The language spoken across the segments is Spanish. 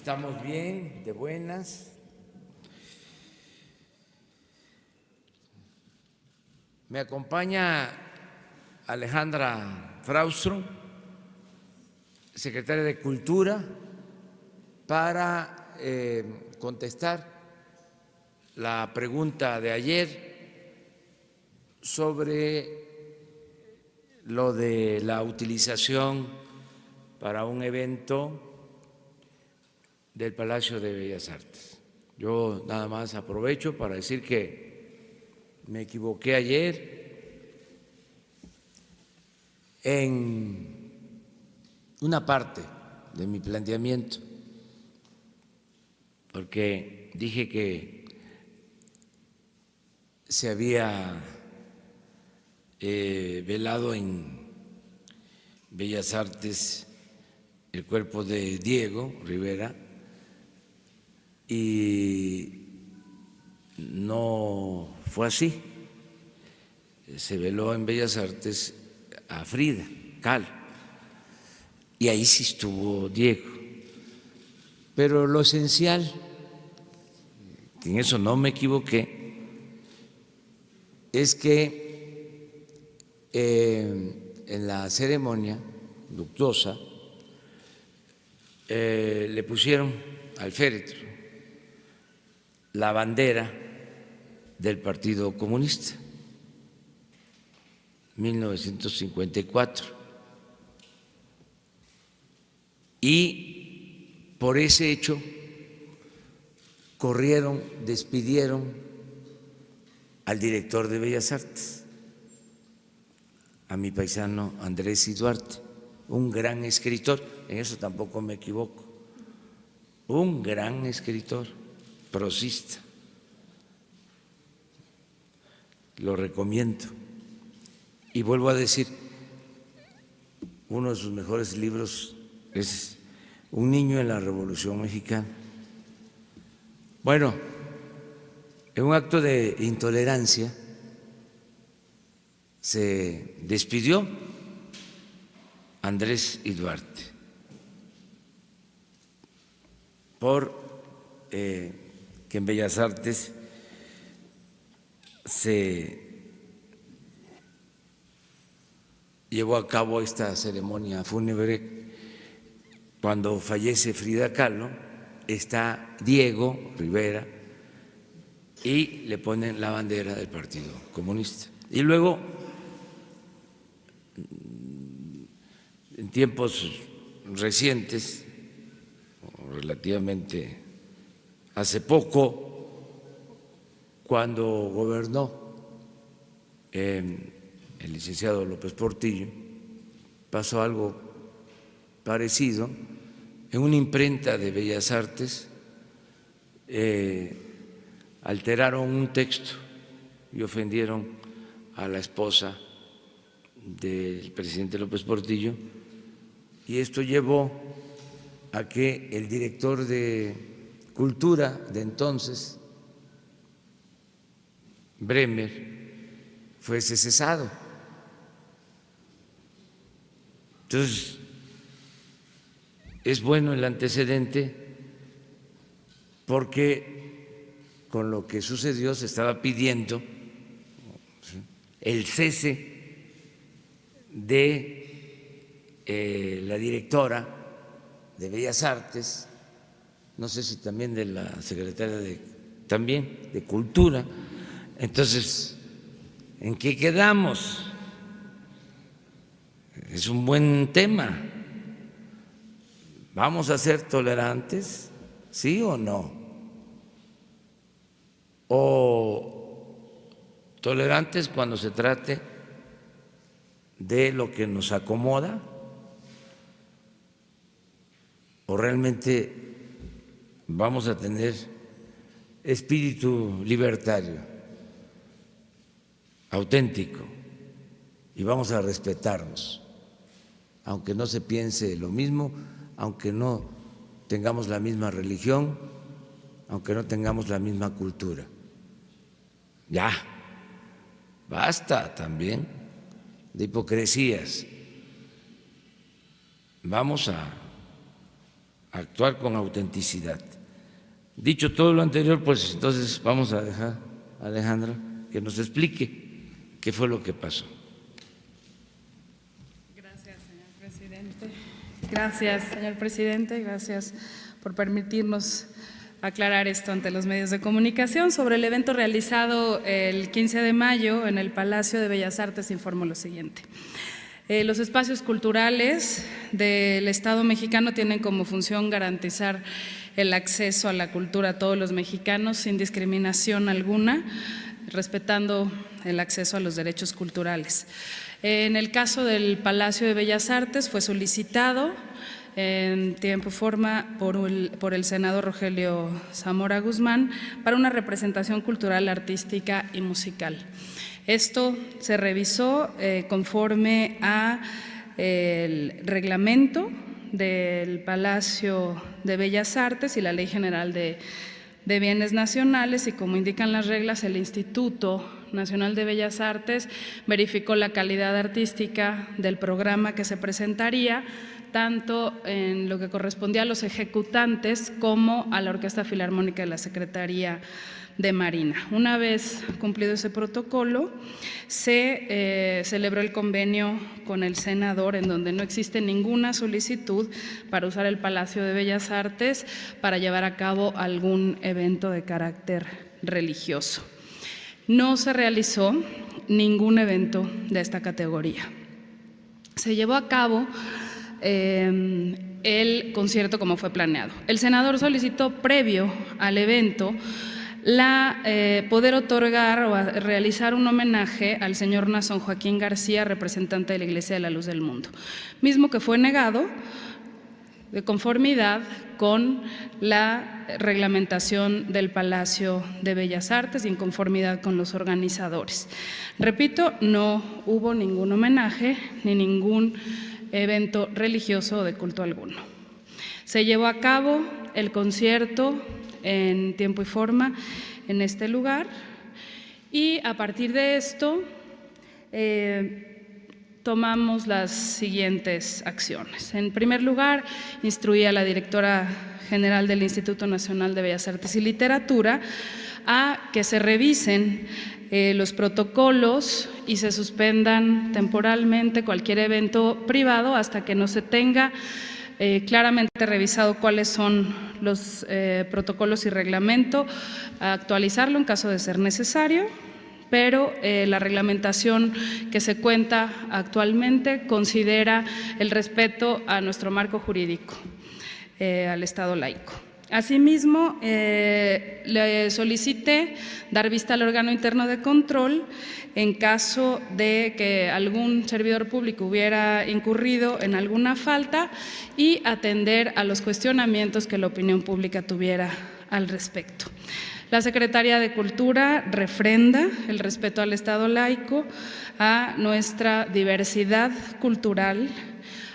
Estamos bien, de buenas. Me acompaña Alejandra Fraustro, secretaria de Cultura, para contestar la pregunta de ayer sobre lo de la utilización para un evento del Palacio de Bellas Artes. Yo nada más aprovecho para decir que me equivoqué ayer en una parte de mi planteamiento, porque dije que se había velado en Bellas Artes el cuerpo de Diego Rivera y no fue así. Se veló en Bellas Artes a Frida Kahlo y ahí sí estuvo Diego. Pero lo esencial, que en eso no me equivoqué, es que en la ceremonia luctuosa le pusieron al féretro la bandera del Partido Comunista, 1954, y por ese hecho corrieron, despidieron al director de Bellas Artes, a mi paisano Andrés I. Duarte, un gran escritor, en eso tampoco me equivoco, un gran escritor, prosista, lo recomiendo. Y vuelvo a decir, uno de sus mejores libros es Un niño en la Revolución Mexicana. Bueno, en un acto de intolerancia se despidió Andrés I. Duarte por que en Bellas Artes se llevó a cabo esta ceremonia fúnebre. Cuando fallece Frida Kahlo, está Diego Rivera y le ponen la bandera del Partido Comunista. Y luego, en tiempos recientes, relativamente hace poco, cuando gobernó el licenciado López Portillo, pasó algo parecido. En una imprenta de Bellas Artes alteraron un texto y ofendieron a la esposa del presidente López Portillo, y esto llevó a que el director de Cultura de entonces, Bremer, fuese cesado. Entonces, es bueno el antecedente porque con lo que sucedió se estaba pidiendo el cese de la directora de Bellas Artes, no sé si también de la secretaria de Cultura. Entonces, ¿en qué quedamos? Es un buen tema. ¿Vamos a ser tolerantes? ¿Sí o no? ¿O tolerantes cuando se trate de lo que nos acomoda? ¿O realmente vamos a tener espíritu libertario, auténtico, y vamos a respetarnos, aunque no se piense lo mismo, aunque no tengamos la misma religión, aunque no tengamos la misma cultura? Ya, basta también de hipocresías. Vamos a actuar con autenticidad. Dicho todo lo anterior, pues entonces vamos a dejar a Alejandra que nos explique qué fue lo que pasó. Gracias, señor presidente. Gracias, señor presidente. Gracias por permitirnos aclarar esto ante los medios de comunicación. Sobre el evento realizado el 15 de mayo en el Palacio de Bellas Artes, informo lo siguiente. Los espacios culturales del Estado mexicano tienen como función garantizar el acceso a la cultura a todos los mexicanos sin discriminación alguna, respetando el acceso a los derechos culturales. En el caso del Palacio de Bellas Artes fue solicitado en tiempo y forma por el senador Rogelio Zamora Guzmán para una representación cultural, artística y musical. Esto se revisó conforme a el reglamento del Palacio de Bellas Artes y la Ley General de Bienes Nacionales, y como indican las reglas, el Instituto Nacional de Bellas Artes verificó la calidad artística del programa que se presentaría, tanto en lo que correspondía a los ejecutantes como a la Orquesta Filarmónica de la Secretaría de Marina. Una vez cumplido ese protocolo, se celebró el convenio con el senador, en donde no existe ninguna solicitud para usar el Palacio de Bellas Artes para llevar a cabo algún evento de carácter religioso. No se realizó ningún evento de esta categoría. Se llevó a cabo el concierto como fue planeado. El senador solicitó previo al evento poder otorgar o realizar un homenaje al señor Nazón Joaquín García, representante de la Iglesia de la Luz del Mundo, mismo que fue negado de conformidad con la reglamentación del Palacio de Bellas Artes y en conformidad con los organizadores. Repito, no hubo ningún homenaje ni ningún evento religioso o de culto alguno. Se llevó a cabo el concierto en tiempo y forma en este lugar, y a partir de esto tomamos las siguientes acciones. En primer lugar, instruí a la directora general del Instituto Nacional de Bellas Artes y Literatura a que se revisen los protocolos y se suspendan temporalmente cualquier evento privado hasta que no se tenga claramente revisado cuáles son los protocolos y reglamento, actualizarlo en caso de ser necesario, pero la reglamentación que se cuenta actualmente considera el respeto a nuestro marco jurídico, al Estado laico. Asimismo, le solicité dar vista al órgano interno de control en caso de que algún servidor público hubiera incurrido en alguna falta y atender a los cuestionamientos que la opinión pública tuviera al respecto. La Secretaría de Cultura refrenda el respeto al Estado laico, a nuestra diversidad cultural,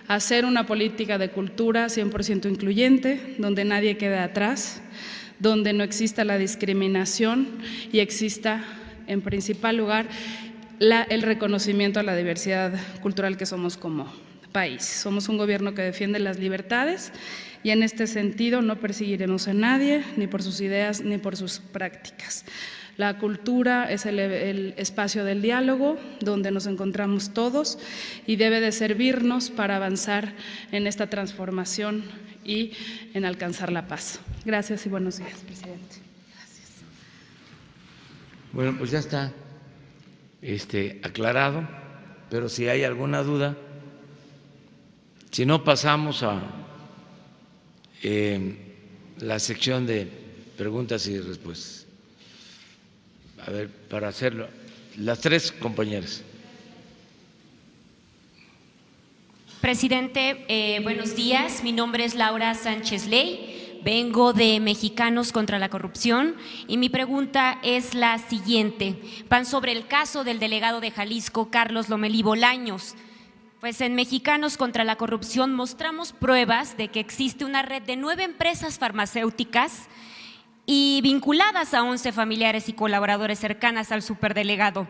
hacer una política de cultura 100% incluyente, donde nadie quede atrás, donde no exista la discriminación y exista, en principal lugar, el reconocimiento a la diversidad cultural que somos como país. Somos un gobierno que defiende las libertades y en este sentido no perseguiremos a nadie, ni por sus ideas ni por sus prácticas. La cultura es el espacio del diálogo donde nos encontramos todos y debe de servirnos para avanzar en esta transformación y en alcanzar la paz. Gracias y buenos días, presidente. Gracias. Bueno, pues ya está aclarado, pero si hay alguna duda, si no pasamos a la sección de preguntas y respuestas. A ver, para hacerlo, las tres compañeras. Presidente, buenos días. Mi nombre es Laura Sánchez Ley, vengo de Mexicanos contra la Corrupción y mi pregunta es la siguiente. Van sobre el caso del delegado de Jalisco, Carlos Lomelí Bolaños. Pues en Mexicanos contra la Corrupción mostramos pruebas de que existe una red de 9 empresas farmacéuticas y vinculadas a 11 familiares y colaboradores cercanas al superdelegado,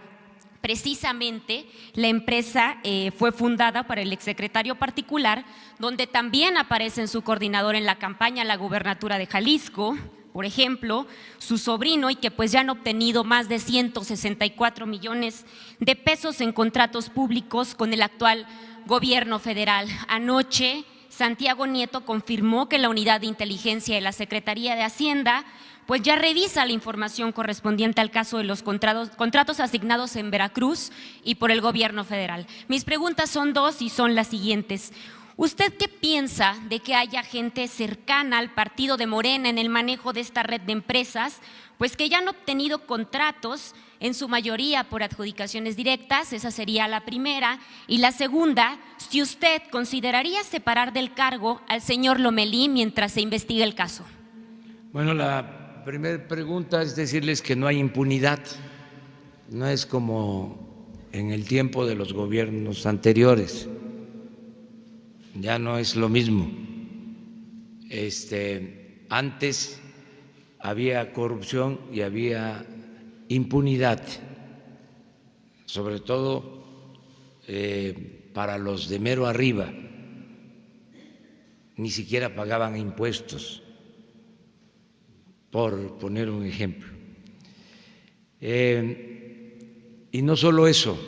Precisamente, la empresa fue fundada por el exsecretario particular, donde también aparece en su coordinador en la campaña a la gubernatura de Jalisco, por ejemplo, su sobrino, y que pues ya han obtenido más de 164 millones de pesos en contratos públicos con el actual gobierno federal. Anoche, Santiago Nieto confirmó que la Unidad de Inteligencia de la Secretaría de Hacienda pues ya revisa la información correspondiente al caso de los contratos asignados en Veracruz y por el gobierno federal. Mis preguntas son dos y son las siguientes. ¿Usted qué piensa de que haya gente cercana al partido de Morena en el manejo de esta red de empresas, pues que ya han obtenido contratos, en su mayoría por adjudicaciones directas? Esa sería la primera. Y la segunda, si usted consideraría separar del cargo al señor Lomelí mientras se investiga el caso. Bueno, la primera pregunta es decirles que no hay impunidad, no es como en el tiempo de los gobiernos anteriores, ya no es lo mismo. Antes había corrupción y había impunidad, sobre todo para los de mero arriba, ni siquiera pagaban impuestos, por poner un ejemplo. Y no solo eso,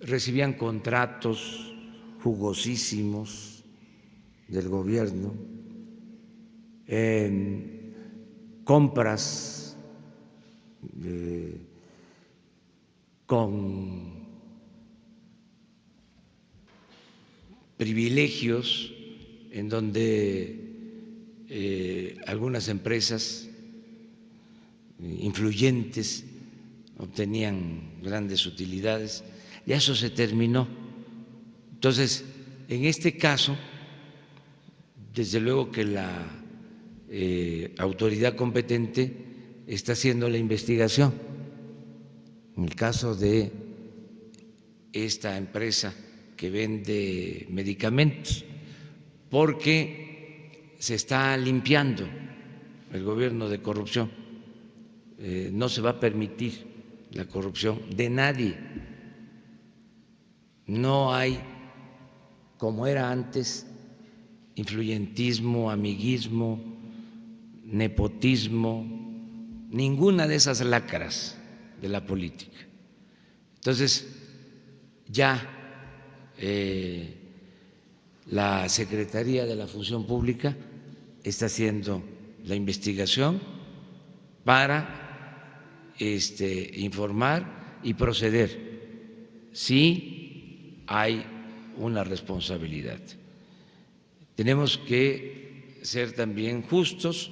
recibían contratos jugosísimos del gobierno, compras con privilegios en donde algunas empresas influyentes obtenían grandes utilidades. Ya eso se terminó. Entonces, en este caso, desde luego que la autoridad competente está haciendo la investigación. En el caso de esta empresa que vende medicamentos, porque se está limpiando el gobierno de corrupción. No se va a permitir la corrupción de nadie. No hay, como era antes, influyentismo, amiguismo, nepotismo, ninguna de esas lacras de la política. Entonces, ya la Secretaría de la Función Pública está haciendo la investigación para informar y proceder si hay una responsabilidad. Tenemos que ser también justos,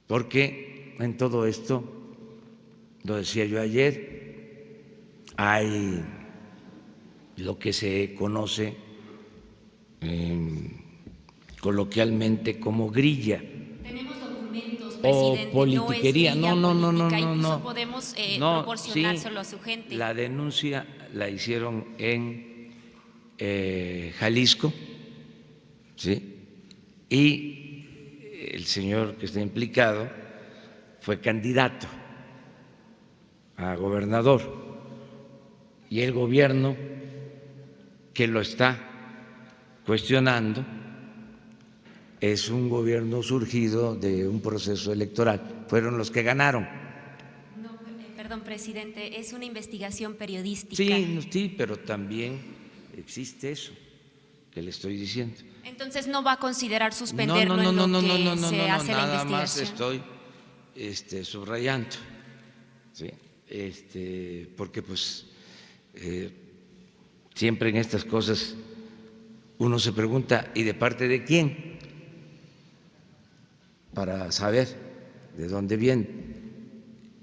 porque en todo esto, lo decía yo ayer, hay lo que se conoce coloquialmente como grilla. Tenemos documentos, presidente, o politiquería. No podemos proporcionárselo a su gente. La denuncia la hicieron en Jalisco, ¿sí? Y el señor que está implicado fue candidato a gobernador, y el gobierno que lo está cuestionando es un gobierno surgido de un proceso electoral. Fueron los que ganaron. No, perdón, presidente, es una investigación periodística. Sí, pero también existe eso que le estoy diciendo. Entonces, ¿no va a considerar suspenderlo en lo que se hace la investigación? Nada más estoy subrayando, ¿sí? Porque pues siempre en estas cosas uno se pregunta, ¿y de parte de quién? Para saber de dónde viene.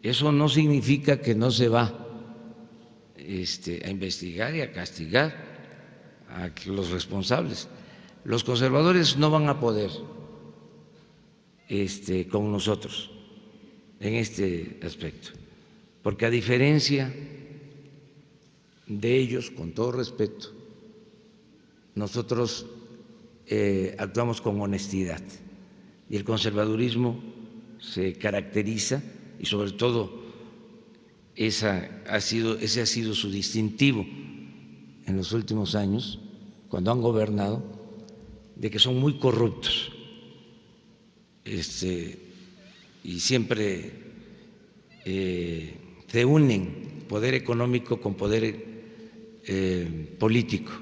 Eso no significa que no se va a investigar y a castigar a los responsables. Los conservadores no van a poder con nosotros en este aspecto, porque a diferencia de ellos, con todo respeto, nosotros actuamos con honestidad, y el conservadurismo se caracteriza, y sobre todo ese ha sido su distintivo en los últimos años, cuando han gobernado, de que son muy corruptos, y siempre se unen poder económico con poder político,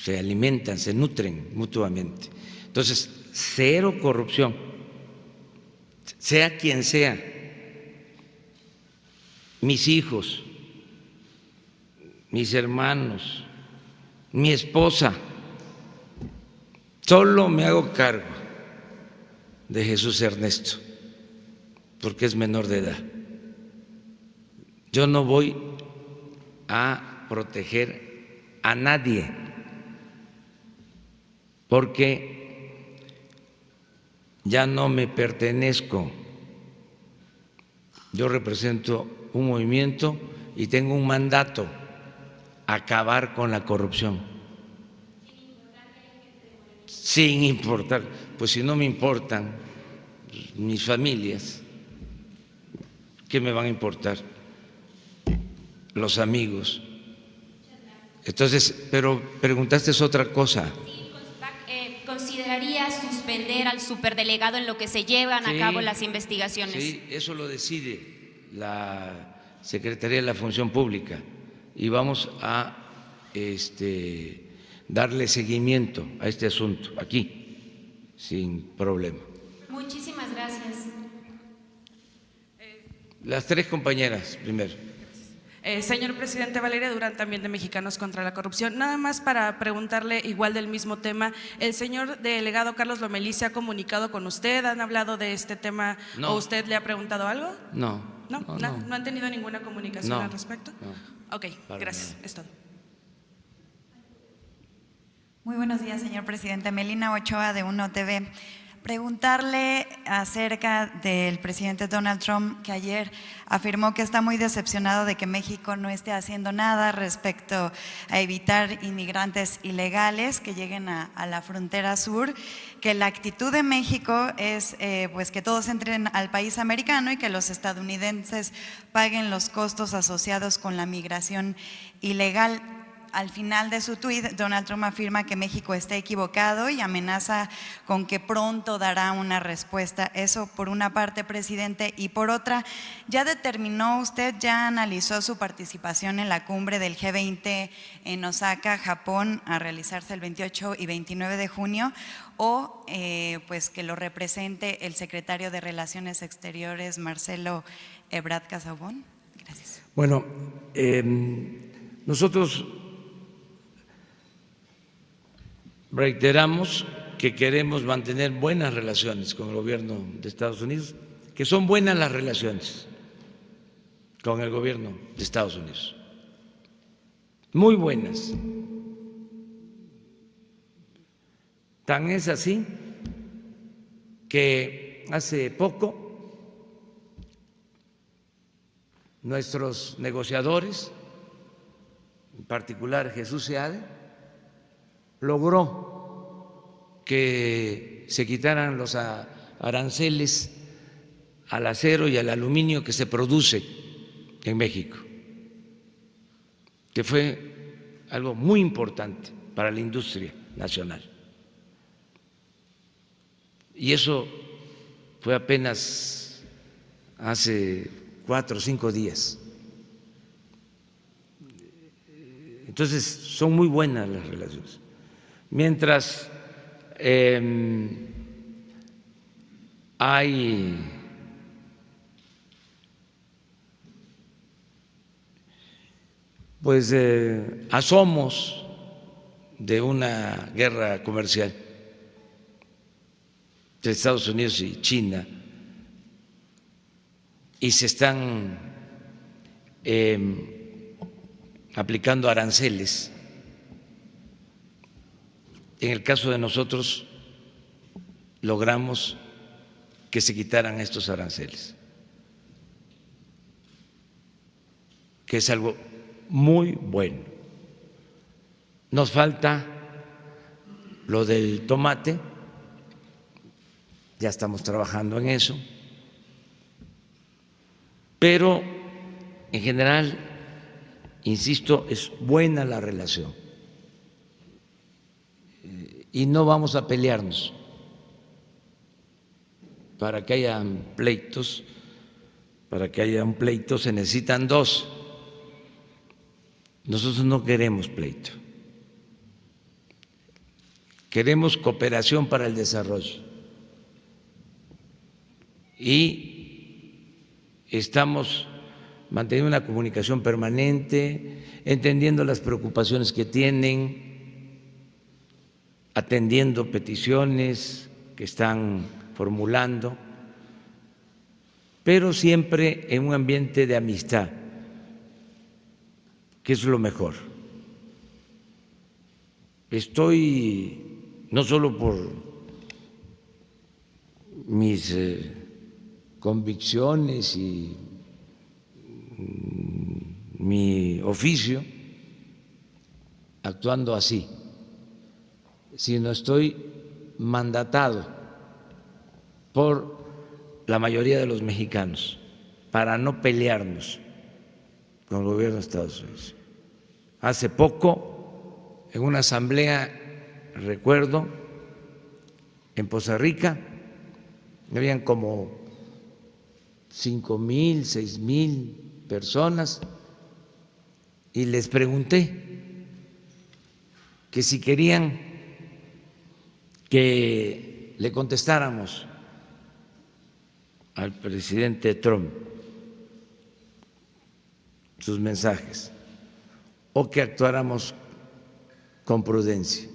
se alimentan, se nutren mutuamente. Entonces, cero corrupción, sea quien sea, mis hijos, mis hermanos, mi esposa, solo me hago cargo de Jesús Ernesto, porque es menor de edad. Yo no voy a proteger a nadie, porque ya no me pertenezco. Yo represento un movimiento y tengo un mandato: acabar con la corrupción. Sin importar, pues si no me importan mis familias, ¿qué me van a importar los amigos? Entonces, pero preguntaste otra cosa. ¿Consideraría suspender al superdelegado en lo que se llevan a cabo las investigaciones? Sí, eso lo decide la Secretaría de la Función Pública y vamos a darle seguimiento a este asunto aquí, sin problema. Muchísimas gracias. Las tres compañeras primero. Señor presidente, Valeria Durán, también de Mexicanos contra la Corrupción. Nada más para preguntarle, igual del mismo tema, ¿el señor delegado Carlos Lomelí se ha comunicado con usted? ¿Han hablado de este tema? No. ¿O usted le ha preguntado algo? No. ¿No han tenido ninguna comunicación al respecto? No. Ok, gracias, es todo. Muy buenos días, señor presidente. Melina Ochoa, de Uno TV. Preguntarle acerca del presidente Donald Trump, que ayer afirmó que está muy decepcionado de que México no esté haciendo nada respecto a evitar inmigrantes ilegales que lleguen a la frontera sur, que la actitud de México es pues que todos entren al país americano y que los estadounidenses paguen los costos asociados con la migración ilegal. Al final de su tuit, Donald Trump afirma que México está equivocado y amenaza con que pronto dará una respuesta. Eso por una parte, presidente, y por otra, ¿ya determinó usted, ya analizó su participación en la cumbre del G20 en Osaka, Japón, a realizarse el 28 y 29 de junio? O pues que lo represente el secretario de Relaciones Exteriores, Marcelo Ebrard Casaubon. Gracias. Bueno, nosotros reiteramos que queremos mantener buenas relaciones con el gobierno de Estados Unidos, que son buenas las relaciones con el gobierno de Estados Unidos, muy buenas. Tan es así que hace poco nuestros negociadores, en particular Jesús Seade, logró que se quitaran los aranceles al acero y al aluminio que se produce en México, que fue algo muy importante para la industria nacional. Y eso fue apenas hace 4 o 5 días. Entonces, son muy buenas las relaciones. Mientras hay pues asomos de una guerra comercial de Estados Unidos y China, y se están aplicando aranceles. En el caso de nosotros, logramos que se quitaran estos aranceles, que es algo muy bueno. Nos falta lo del tomate, ya estamos trabajando en eso, pero en general, insisto, es buena la relación y no vamos a pelearnos. Para que haya pleitos, para que haya un pleito se necesitan dos. Nosotros no queremos pleito. Queremos cooperación para el desarrollo. Y estamos manteniendo una comunicación permanente, entendiendo las preocupaciones que tienen, atendiendo peticiones que están formulando, pero siempre en un ambiente de amistad, que es lo mejor. Estoy, no solo por mis convicciones y mi oficio, actuando así, sino estoy mandatado por la mayoría de los mexicanos para no pelearnos con el gobierno de Estados Unidos. Hace poco, en una asamblea, recuerdo, en Poza Rica, habían como 5,000, 6,000 personas y les pregunté que si querían que le contestáramos al presidente Trump sus mensajes o que actuáramos con prudencia.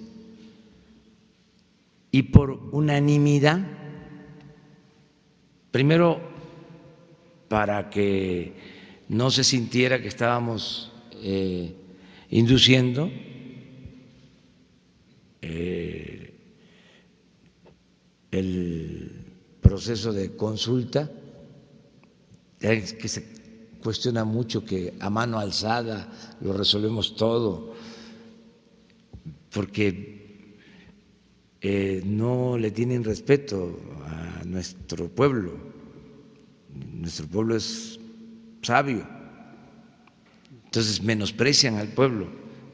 Y por unanimidad, primero para que no se sintiera que estábamos induciendo el proceso de consulta, que se cuestiona mucho que a mano alzada lo resolvemos todo, porque no le tienen respeto a nuestro pueblo. Nuestro pueblo es sabio, entonces menosprecian al pueblo,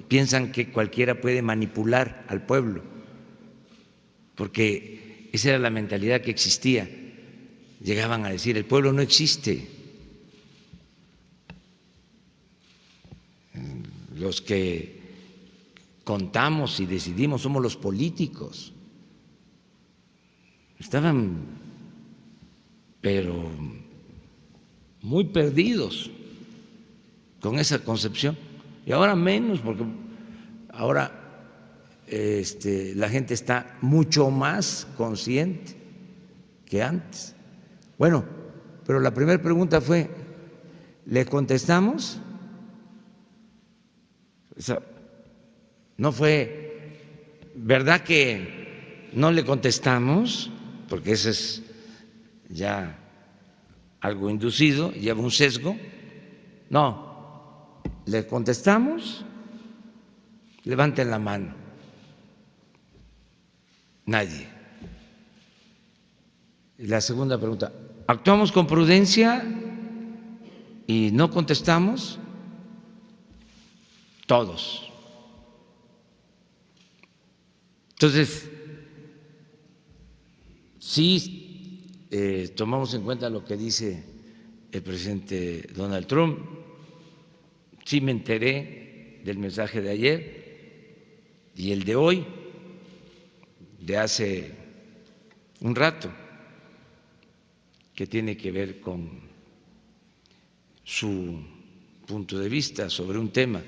piensan que cualquiera puede manipular al pueblo, porque esa era la mentalidad que existía. Llegaban a decir, el pueblo no existe. Los que contamos y decidimos somos los políticos. Estaban, pero muy perdidos con esa concepción. Y ahora menos, porque ahora la gente está mucho más consciente que antes. Bueno, pero la primera pregunta fue, ¿le contestamos? O sea, no fue, ¿verdad que no le contestamos? Porque ese es ya algo inducido, lleva un sesgo. No, ¿le contestamos? Levanten la mano. Nadie. Y la segunda pregunta, ¿actuamos con prudencia y no contestamos? Todos. Entonces, sí tomamos en cuenta lo que dice el presidente Donald Trump, sí me enteré del mensaje de ayer y el de hoy, de hace un rato, que tiene que ver con su punto de vista sobre un tema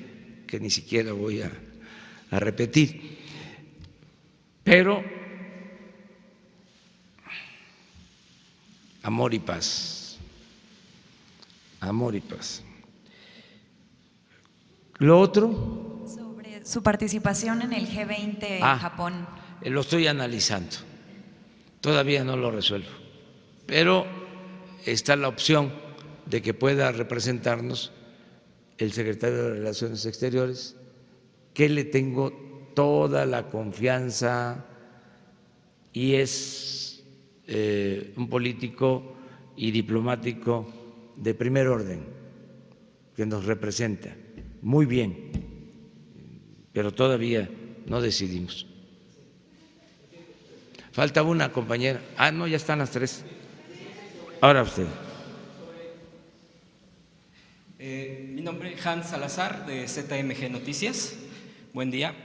que ni siquiera voy a repetir. Pero amor y paz, amor y paz. Lo otro… Sobre su participación en el G20 en Japón. Lo estoy analizando, todavía no lo resuelvo, pero está la opción de que pueda representarnos el secretario de Relaciones Exteriores, que le tengo toda la confianza y es un político y diplomático de primer orden, que nos representa muy bien, pero todavía no decidimos. Falta una compañera. Ah, no, ya están las tres. Ahora usted. Mi nombre es Hans Salazar, de ZMG Noticias. Buen día.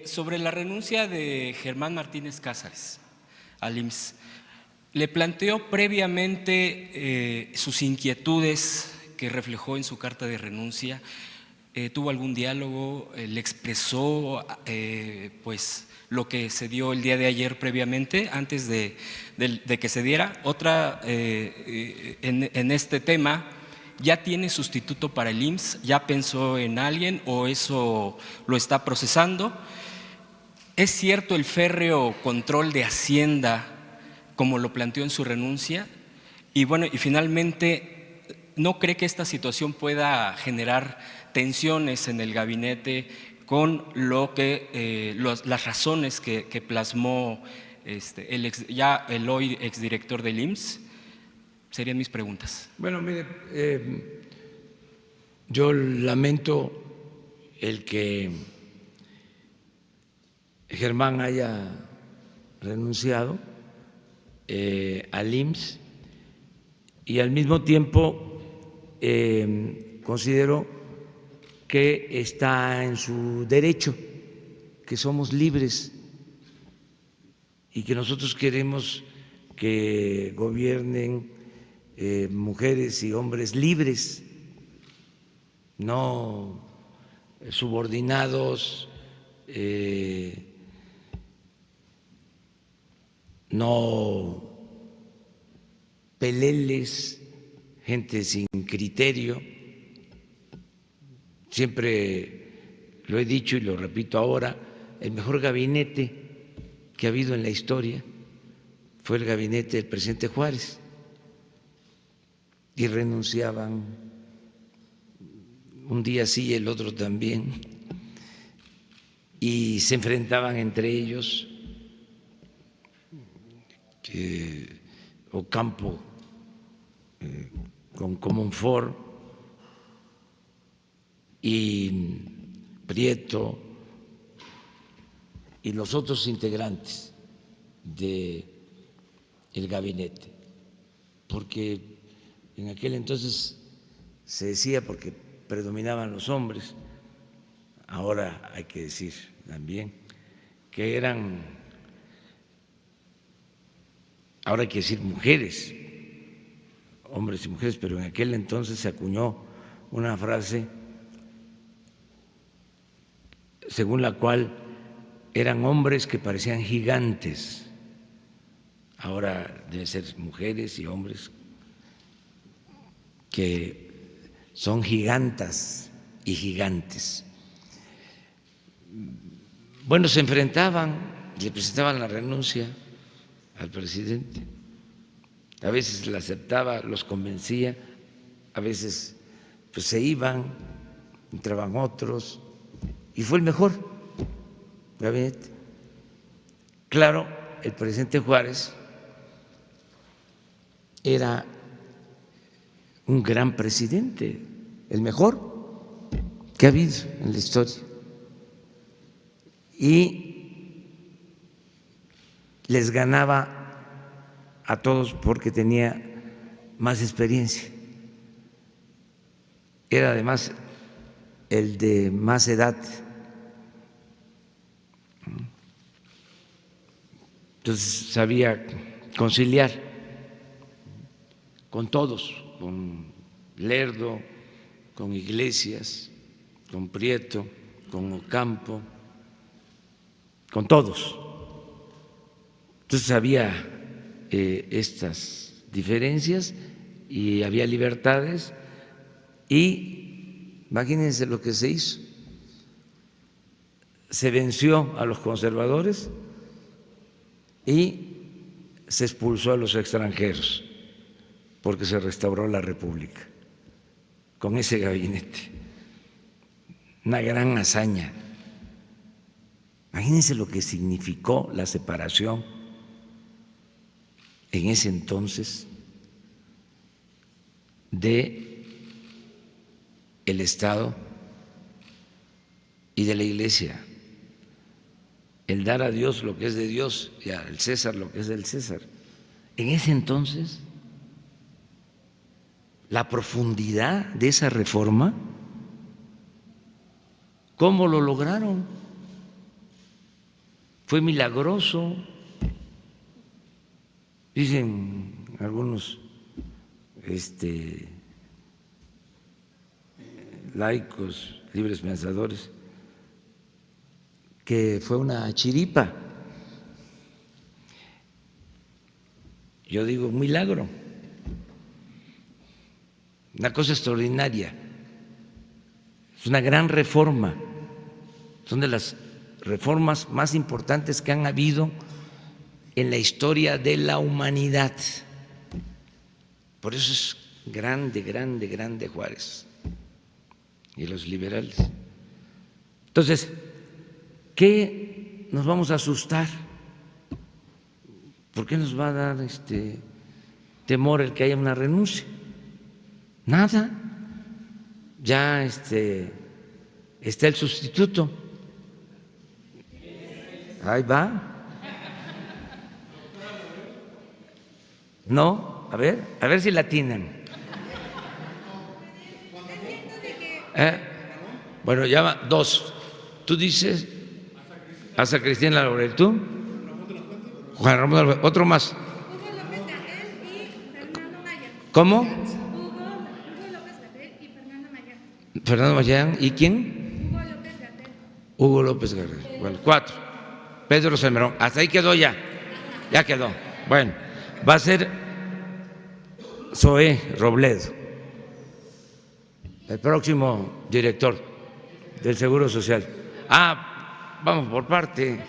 Sobre la renuncia de Germán Martínez Cázares al IMSS, le planteó previamente sus inquietudes que reflejó en su carta de renuncia. ¿Tuvo algún diálogo? ¿Le expresó pues lo que se dio el día de ayer previamente, antes de que se diera? Otra, en este tema, ¿ya tiene sustituto para el IMSS? ¿Ya pensó en alguien o eso lo está procesando? ¿Es cierto el férreo control de Hacienda, como lo planteó en su renuncia? Y bueno, y finalmente, ¿no cree que esta situación pueda generar tensiones en el gabinete con lo que las razones que plasmó el hoy exdirector del IMSS? Serían mis preguntas. Bueno, mire, yo lamento el que Germán haya renunciado al IMSS, y al mismo tiempo considero que está en su derecho, que somos libres y que nosotros queremos que gobiernen mujeres y hombres libres, no subordinados, no peleles, gente sin criterio. Siempre lo he dicho y lo repito ahora, el mejor gabinete que ha habido en la historia fue el gabinete del presidente Juárez, y renunciaban un día sí y el otro también, y se enfrentaban entre ellos. Ocampo con Comonfort y Prieto y los otros integrantes del gabinete, porque en aquel entonces se decía, porque predominaban los hombres, ahora hay que decir también que eran, ahora hay que decir mujeres, hombres y mujeres, pero en aquel entonces se acuñó una frase según la cual eran hombres que parecían gigantes. Ahora deben ser mujeres y hombres que son gigantas y gigantes. Bueno, se enfrentaban, le presentaban la renuncia al presidente. A veces la aceptaba, los convencía, a veces pues se iban, entraban otros, y fue el mejor gabinete. Claro, el presidente Juárez era un gran presidente, el mejor que ha habido en la historia, y les ganaba a todos porque tenía más experiencia. Era además el de más edad. Entonces sabía conciliar con todos, con Lerdo, con Iglesias, con Prieto, con Ocampo, con todos. Entonces había estas diferencias y había libertades, y imagínense lo que se hizo. Se venció a los conservadores y se expulsó a los extranjeros, porque se restauró la República con ese gabinete. Una gran hazaña. Imagínense lo que significó la separación en ese entonces de el Estado y de la Iglesia, el dar a Dios lo que es de Dios y al César lo que es del César. En ese entonces, la profundidad de esa reforma, ¿cómo lo lograron? Fue milagroso. Dicen algunos laicos, libres pensadores, que fue una chiripa. Yo digo, un milagro, una cosa extraordinaria, es una gran reforma, son de las reformas más importantes que han habido en la historia de la humanidad. Por eso es grande, grande, grande Juárez y los liberales. Entonces, ¿qué nos vamos a asustar? ¿Por qué nos va a dar temor el que haya una renuncia? Nada. Ya está el sustituto. Ahí va. No, a ver si la atinan. Bueno, ya va, dos. Tú dices Asa Cristina Laurel, ¿tú? Juan Ramón de la Fuente. Otro más. Hugo López Gatell y Fernando Mayán. ¿Cómo? Hugo López Gatell y Fernando Mayán. Fernando Mayán. ¿Y quién? Hugo López Gatell. Hugo López Gatell. Bueno, 4. Pedro Salmerón. Hasta ahí quedó ya. Ya quedó. Bueno, va a ser Zoé Robledo, el próximo director del Seguro Social. Vamos por parte.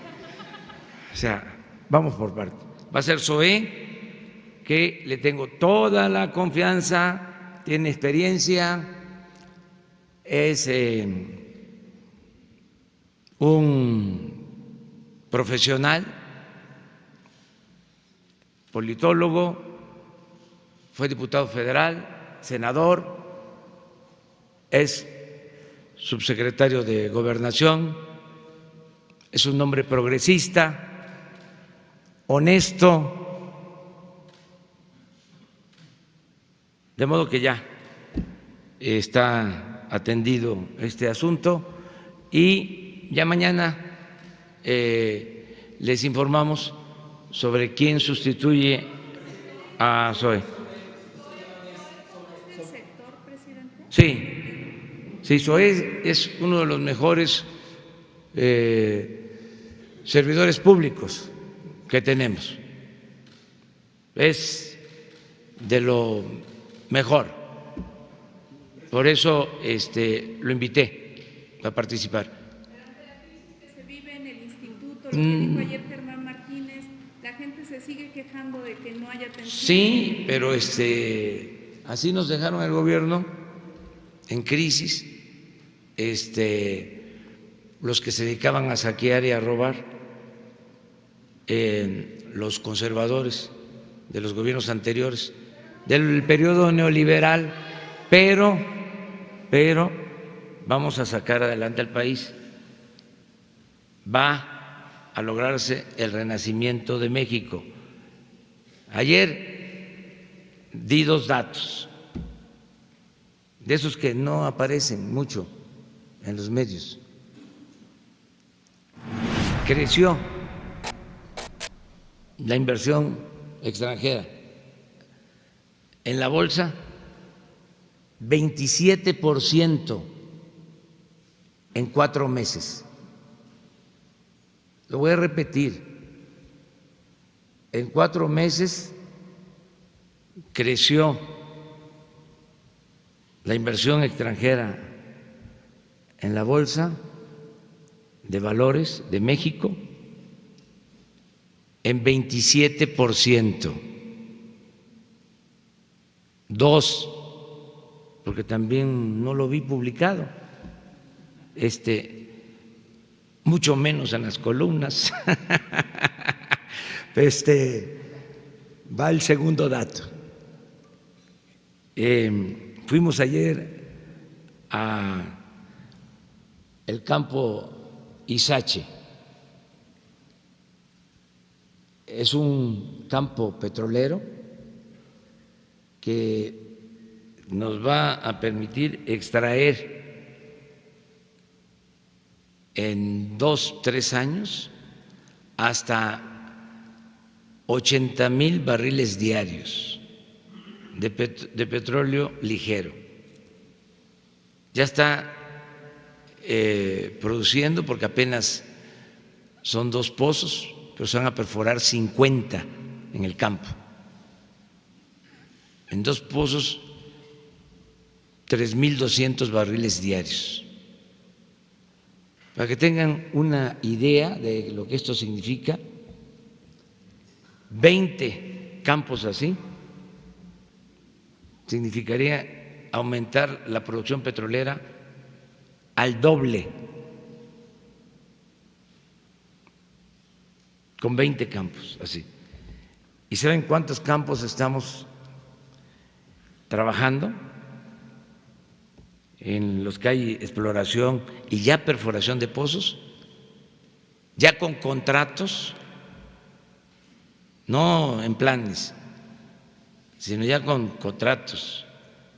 O sea, vamos por parte. Va a ser Zoé, que le tengo toda la confianza, tiene experiencia, es un profesional, politólogo, fue diputado federal, senador, es subsecretario de Gobernación, es un hombre progresista, honesto, de modo que ya está atendido este asunto y ya mañana les informamos sobre quién sustituye a Zoé. Sí, Zoé es uno de los mejores servidores públicos que tenemos, es de lo mejor, por eso lo invité a participar. Pero ante la crisis que se vive en el instituto, lo que dijo ayer Germán Martínez, la gente se sigue quejando de que no haya atención. Sí, pero así nos dejaron el gobierno en crisis, los que se dedicaban a saquear y a robar, los conservadores de los gobiernos anteriores, del periodo neoliberal, pero vamos a sacar adelante al país. Va a lograrse el renacimiento de México. Ayer di 2 datos, de esos que no aparecen mucho en los medios. Creció la inversión extranjera en la bolsa 27% en 4 meses. Lo voy a repetir, en 4 meses creció la inversión extranjera en la Bolsa de Valores de México en 27%. 2, porque también no lo vi publicado, mucho menos en las columnas. Va el segundo dato. Fuimos ayer a el campo Izache. Es un campo petrolero que nos va a permitir extraer en 2-3 años hasta 80,000 barriles diarios de petróleo ligero. Ya está produciendo, porque apenas son 2 pozos, pero se van a perforar 50 en el campo. En 2 pozos, 3,200 barriles diarios. Para que tengan una idea de lo que esto significa, 20 campos así significaría aumentar la producción petrolera al doble, con 20 campos así. ¿Y saben cuántos campos estamos trabajando? En los que hay exploración y ya perforación de pozos, ya con contratos, no en planes, sino ya con contratos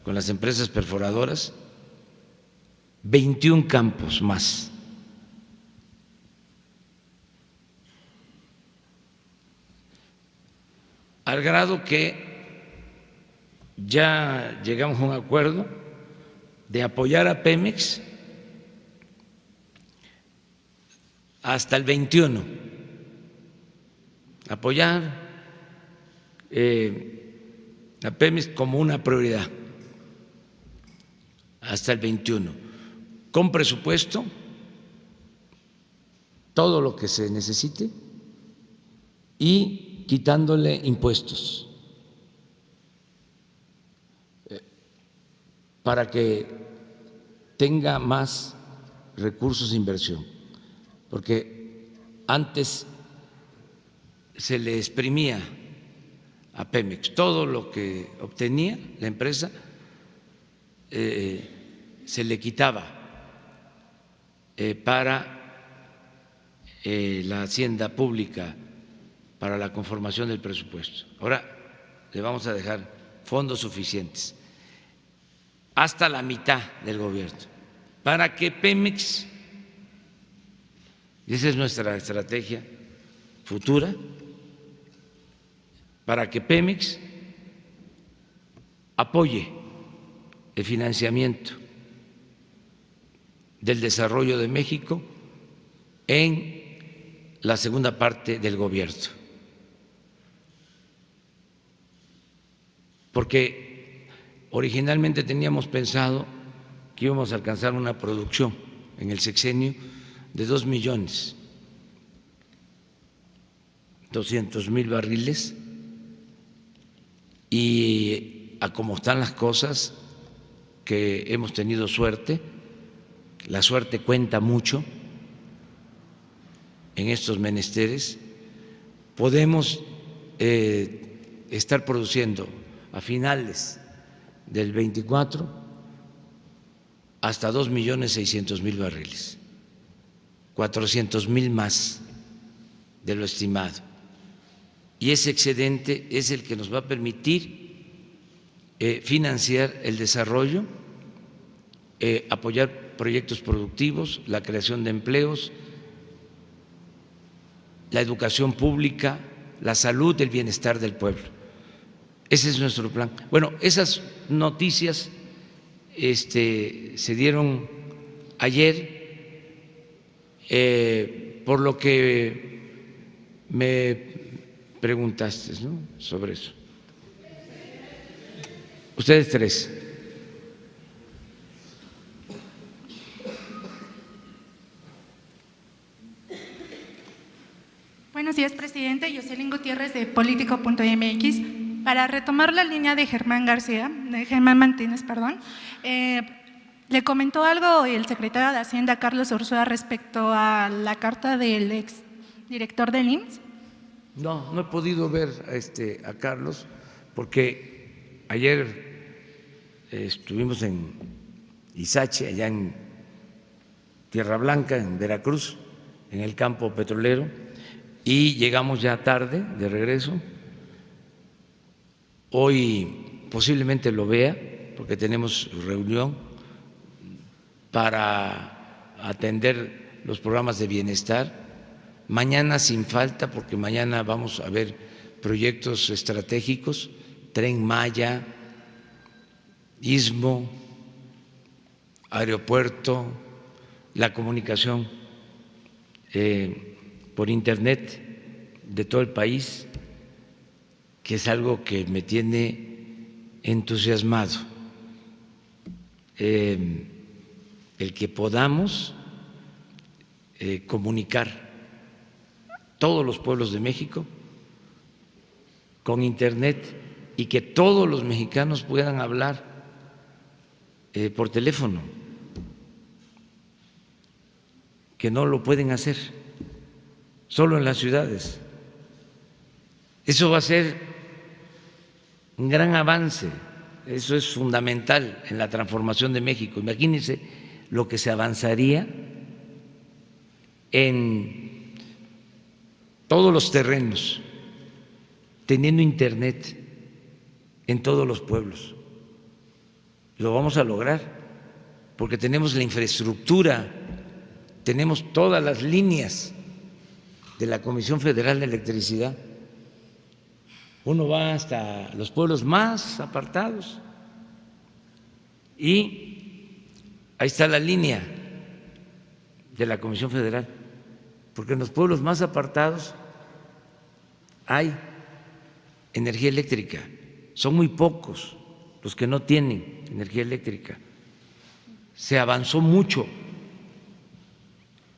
con las empresas perforadoras, 21 campos más. Al grado que ya llegamos a un acuerdo de apoyar a Pemex hasta el 21, apoyar a Pemex como una prioridad hasta el 21, con presupuesto, todo lo que se necesite y quitándole impuestos para que tenga más recursos de inversión, porque antes se le exprimía a Pemex todo lo que obtenía la empresa, se le quitaba para la hacienda pública, para la conformación del presupuesto. Ahora le vamos a dejar fondos suficientes, hasta la mitad del gobierno, para que Pemex, y esa es nuestra estrategia futura, para que Pemex apoye el financiamiento del desarrollo de México en la segunda parte del gobierno. Porque originalmente teníamos pensado que íbamos a alcanzar una producción en el sexenio de 2,200,000 barriles, y a como están las cosas, que hemos tenido suerte, la suerte cuenta mucho en estos menesteres, podemos estar produciendo a finales del 24 hasta 2,600,000 barriles, 400,000 más de lo estimado. Y ese excedente es el que nos va a permitir financiar el desarrollo, apoyar proyectos productivos, la creación de empleos, la educación pública, la salud, el bienestar del pueblo. Ese es nuestro plan. Bueno, esas noticias se dieron ayer, por lo que me preguntaste, ¿no?, sobre eso. Ustedes 3. Buenos días, presidente. Yoselín Gutiérrez, de Político.mx. Para retomar la línea de Germán Martínez, le comentó algo el secretario de Hacienda, Carlos Ursúa, respecto a la carta del ex director del IMSS. No he podido ver a Carlos, porque ayer estuvimos en Izache, allá en Tierra Blanca, en Veracruz, en el campo petrolero, y llegamos ya tarde de regreso. Hoy posiblemente lo vea, porque tenemos reunión para atender los programas de bienestar. Mañana sin falta, porque mañana vamos a ver proyectos estratégicos, Tren Maya, Istmo, aeropuerto, la comunicación por Internet de todo el país, que es algo que me tiene entusiasmado. El que podamos comunicar todos los pueblos de México con Internet y que todos los mexicanos puedan hablar por teléfono, que no lo pueden hacer, solo en las ciudades. Eso va a ser un gran avance, eso es fundamental en la transformación de México. Imagínense lo que se avanzaría en todos los terrenos, teniendo Internet en todos los pueblos. Lo vamos a lograr porque tenemos la infraestructura, tenemos todas las líneas de la Comisión Federal de Electricidad. Uno va hasta los pueblos más apartados y ahí está la línea de la Comisión Federal, porque en los pueblos más apartados hay energía eléctrica, son muy pocos los que no tienen energía eléctrica. Se avanzó mucho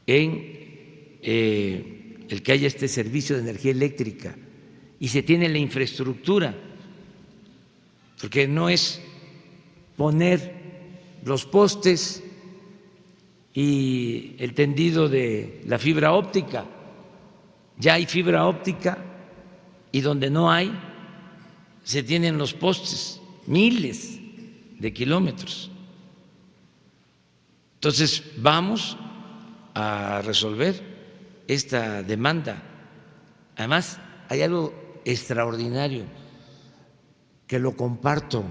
en el que haya este servicio de energía eléctrica y se tiene la infraestructura, porque no es poner los postes y el tendido de la fibra óptica. Ya hay fibra óptica y donde no hay, se tienen los postes, miles de kilómetros. Entonces vamos a resolver esta demanda. Además, hay algo extraordinario que lo comparto.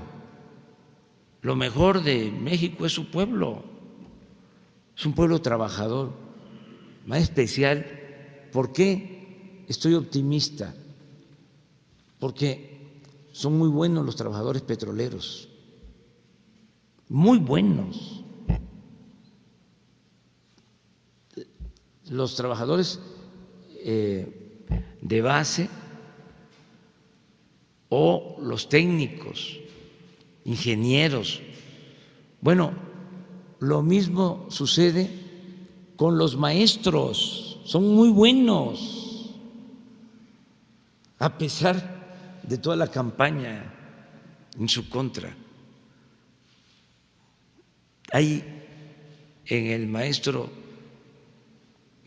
Lo mejor de México es su pueblo, es un pueblo trabajador, más especial. ¿Por qué estoy optimista? Porque son muy buenos los trabajadores petroleros, muy buenos. Los trabajadores de base o los técnicos, ingenieros. Bueno, lo mismo sucede con los maestros, son muy buenos, a pesar de toda la campaña en su contra. Hay en el maestro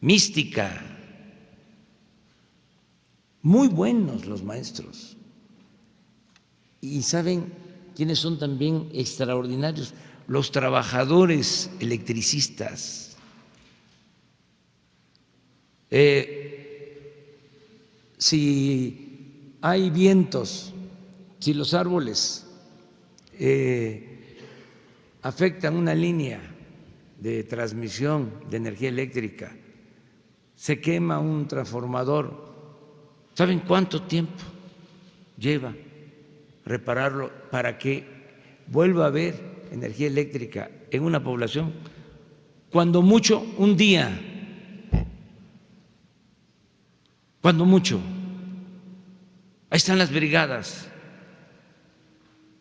mística, muy buenos los maestros. Y ¿saben quiénes son también extraordinarios? Los trabajadores electricistas. Si hay vientos, si los árboles afectan una línea de transmisión de energía eléctrica, se quema un transformador, ¿saben cuánto tiempo lleva repararlo para que vuelva a haber energía eléctrica en una población? Cuando mucho, un día, cuando mucho. Ahí están las brigadas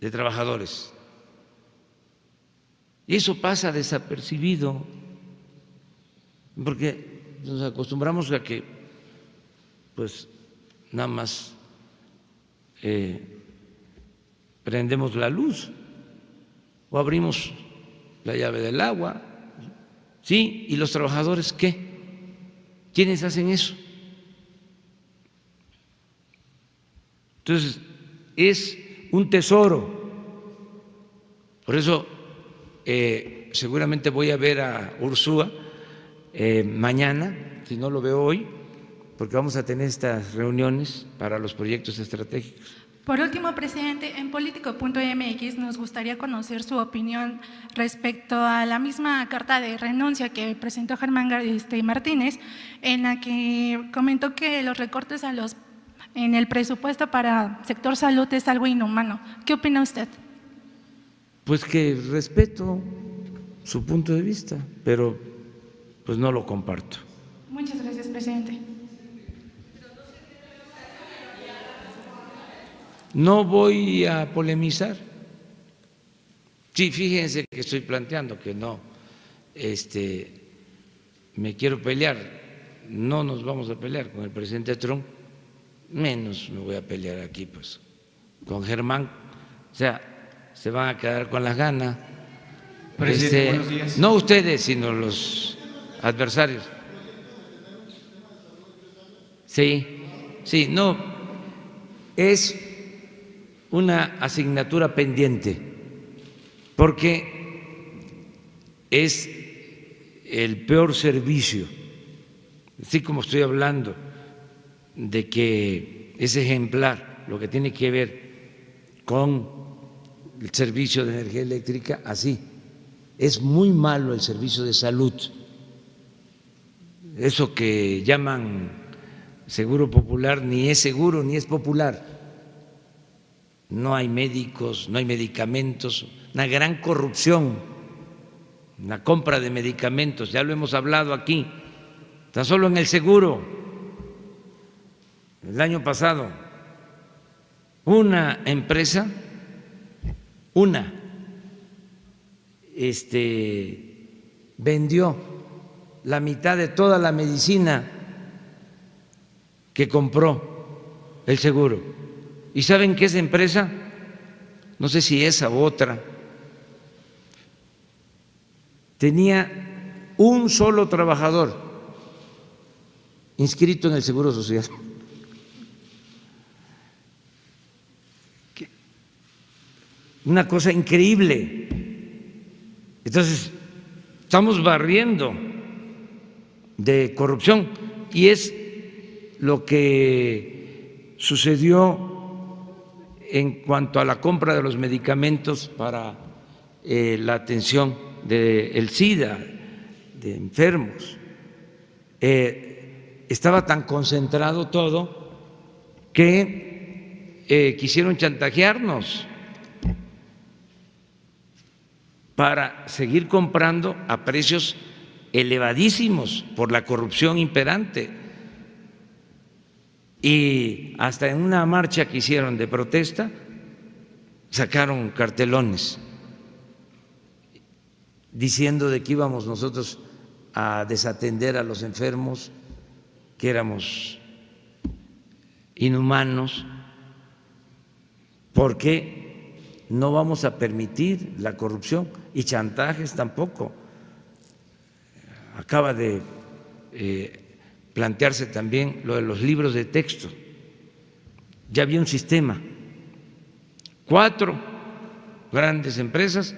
de trabajadores. Y eso pasa desapercibido, porque nos acostumbramos a que, pues, nada más prendemos la luz o abrimos la llave del agua. ¿Sí? ¿Y los trabajadores qué? ¿Quiénes hacen eso? Entonces, es un tesoro. Por eso seguramente voy a ver a Ursúa mañana, si no lo veo hoy, porque vamos a tener estas reuniones para los proyectos estratégicos. Por último, presidente, en Político.mx nos gustaría conocer su opinión respecto a la misma carta de renuncia que presentó Germán Martínez, en la que comentó que los recortes en el presupuesto para sector salud es algo inhumano. ¿Qué opina usted? Pues que respeto su punto de vista, pero pues no lo comparto. Muchas gracias, presidente. No voy a polemizar. Sí, fíjense que estoy planteando que no me quiero pelear. No nos vamos a pelear con el presidente Trump, menos me voy a pelear aquí pues con Germán. O sea, se van a quedar con las ganas. Presidente, buenos días. No ustedes, sino los adversarios. Sí, no, es una asignatura pendiente, porque es el peor servicio, así como estoy hablando de que es ejemplar lo que tiene que ver con el servicio de energía eléctrica, así es muy malo el servicio de salud, eso que llaman seguro popular ni es seguro ni es popular. No hay médicos, no hay medicamentos, una gran corrupción, una compra de medicamentos, ya lo hemos hablado aquí, tan solo en el seguro. El año pasado, una empresa, vendió la mitad de toda la medicina que compró el seguro. ¿Y saben qué esa empresa? No sé si esa u otra, tenía un solo trabajador inscrito en el Seguro Social. Una cosa increíble. Entonces, estamos barriendo de corrupción y es lo que sucedió en cuanto a la compra de los medicamentos para la atención del SIDA, de enfermos. Estaba tan concentrado todo que quisieron chantajearnos para seguir comprando a precios elevadísimos por la corrupción imperante. Y hasta en una marcha que hicieron de protesta sacaron cartelones diciendo de que íbamos nosotros a desatender a los enfermos, que éramos inhumanos, porque no vamos a permitir la corrupción y chantajes tampoco. Acaba de plantearse también lo de los libros de texto. Ya había un sistema. 4 grandes empresas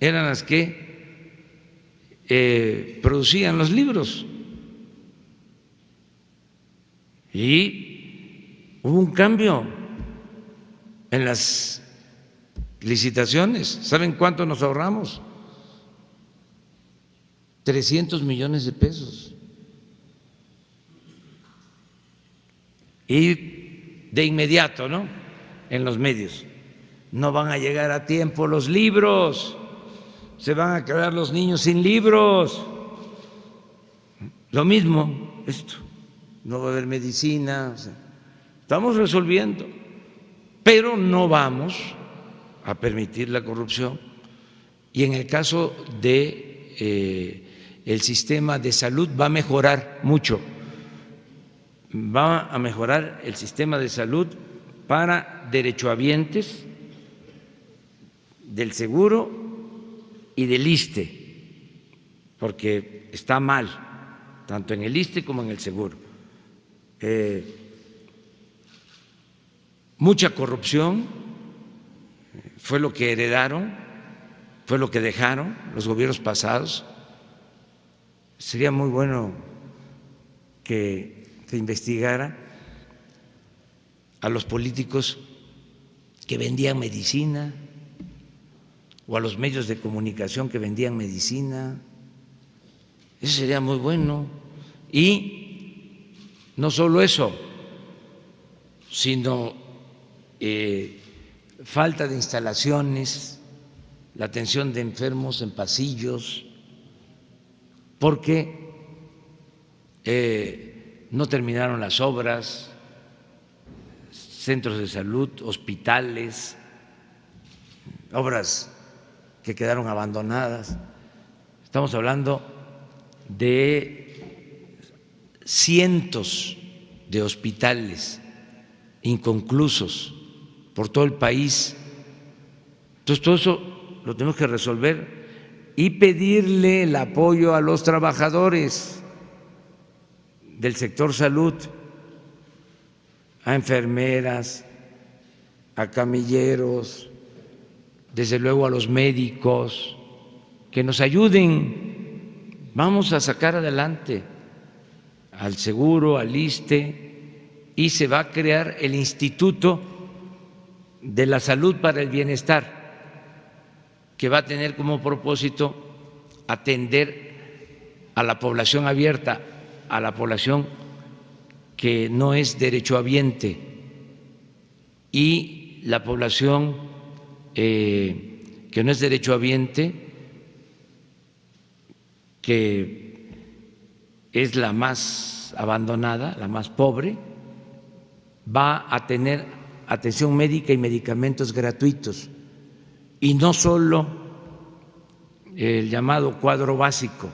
eran las que producían los libros. Y hubo un cambio en las licitaciones. ¿Saben cuánto nos ahorramos? 300 millones de pesos. Y de inmediato, ¿no? En los medios, no van a llegar a tiempo los libros, se van a quedar los niños sin libros. Lo mismo esto, no va a haber medicina, o sea, estamos resolviendo, pero no vamos a permitir la corrupción. Y en el caso de el sistema de salud va a mejorar mucho. Va a mejorar el sistema de salud para derechohabientes del seguro y del ISSSTE, porque está mal, tanto en el ISSSTE como en el seguro. Mucha corrupción fue lo que heredaron, fue lo que dejaron los gobiernos pasados. Sería muy bueno que se investigara a los políticos que vendían medicina o a los medios de comunicación que vendían medicina. Eso sería muy bueno. Y no solo eso, sino falta de instalaciones, la atención de enfermos en pasillos, porque no terminaron las obras, centros de salud, hospitales, obras que quedaron abandonadas. Estamos hablando de cientos de hospitales inconclusos por todo el país. Entonces, todo eso lo tenemos que resolver y pedirle el apoyo a los trabajadores del sector salud, a enfermeras, a camilleros, desde luego a los médicos, que nos ayuden. Vamos a sacar adelante al seguro, al ISSSTE, y se va a crear el Instituto de la Salud para el Bienestar, que va a tener como propósito atender a la población abierta, a la población que no es derechohabiente, y la población que no es derechohabiente, que es la más abandonada, la más pobre, va a tener atención médica y medicamentos gratuitos, y no solo el llamado cuadro básico,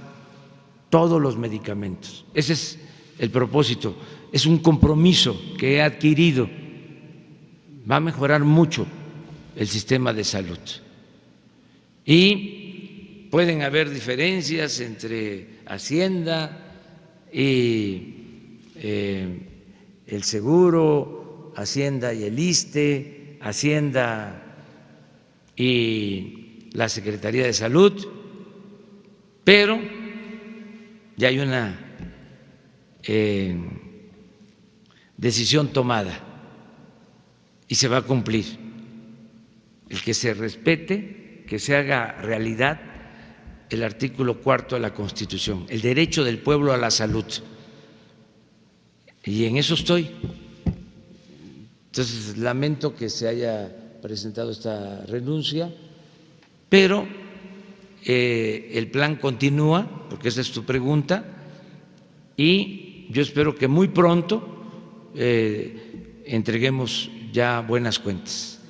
todos los medicamentos. Ese es el propósito, es un compromiso que he adquirido. Va a mejorar mucho el sistema de salud. Y pueden haber diferencias entre Hacienda y el seguro, Hacienda y el ISSSTE, Hacienda y la Secretaría de Salud, pero ya hay una decisión tomada y se va a cumplir. El que se respete, que se haga realidad el artículo 4 de la Constitución, el derecho del pueblo a la salud. Y en eso estoy. Entonces, lamento que se haya presentado esta renuncia, pero el plan continúa, porque esa es tu pregunta, y yo espero que muy pronto entreguemos ya buenas cuentas.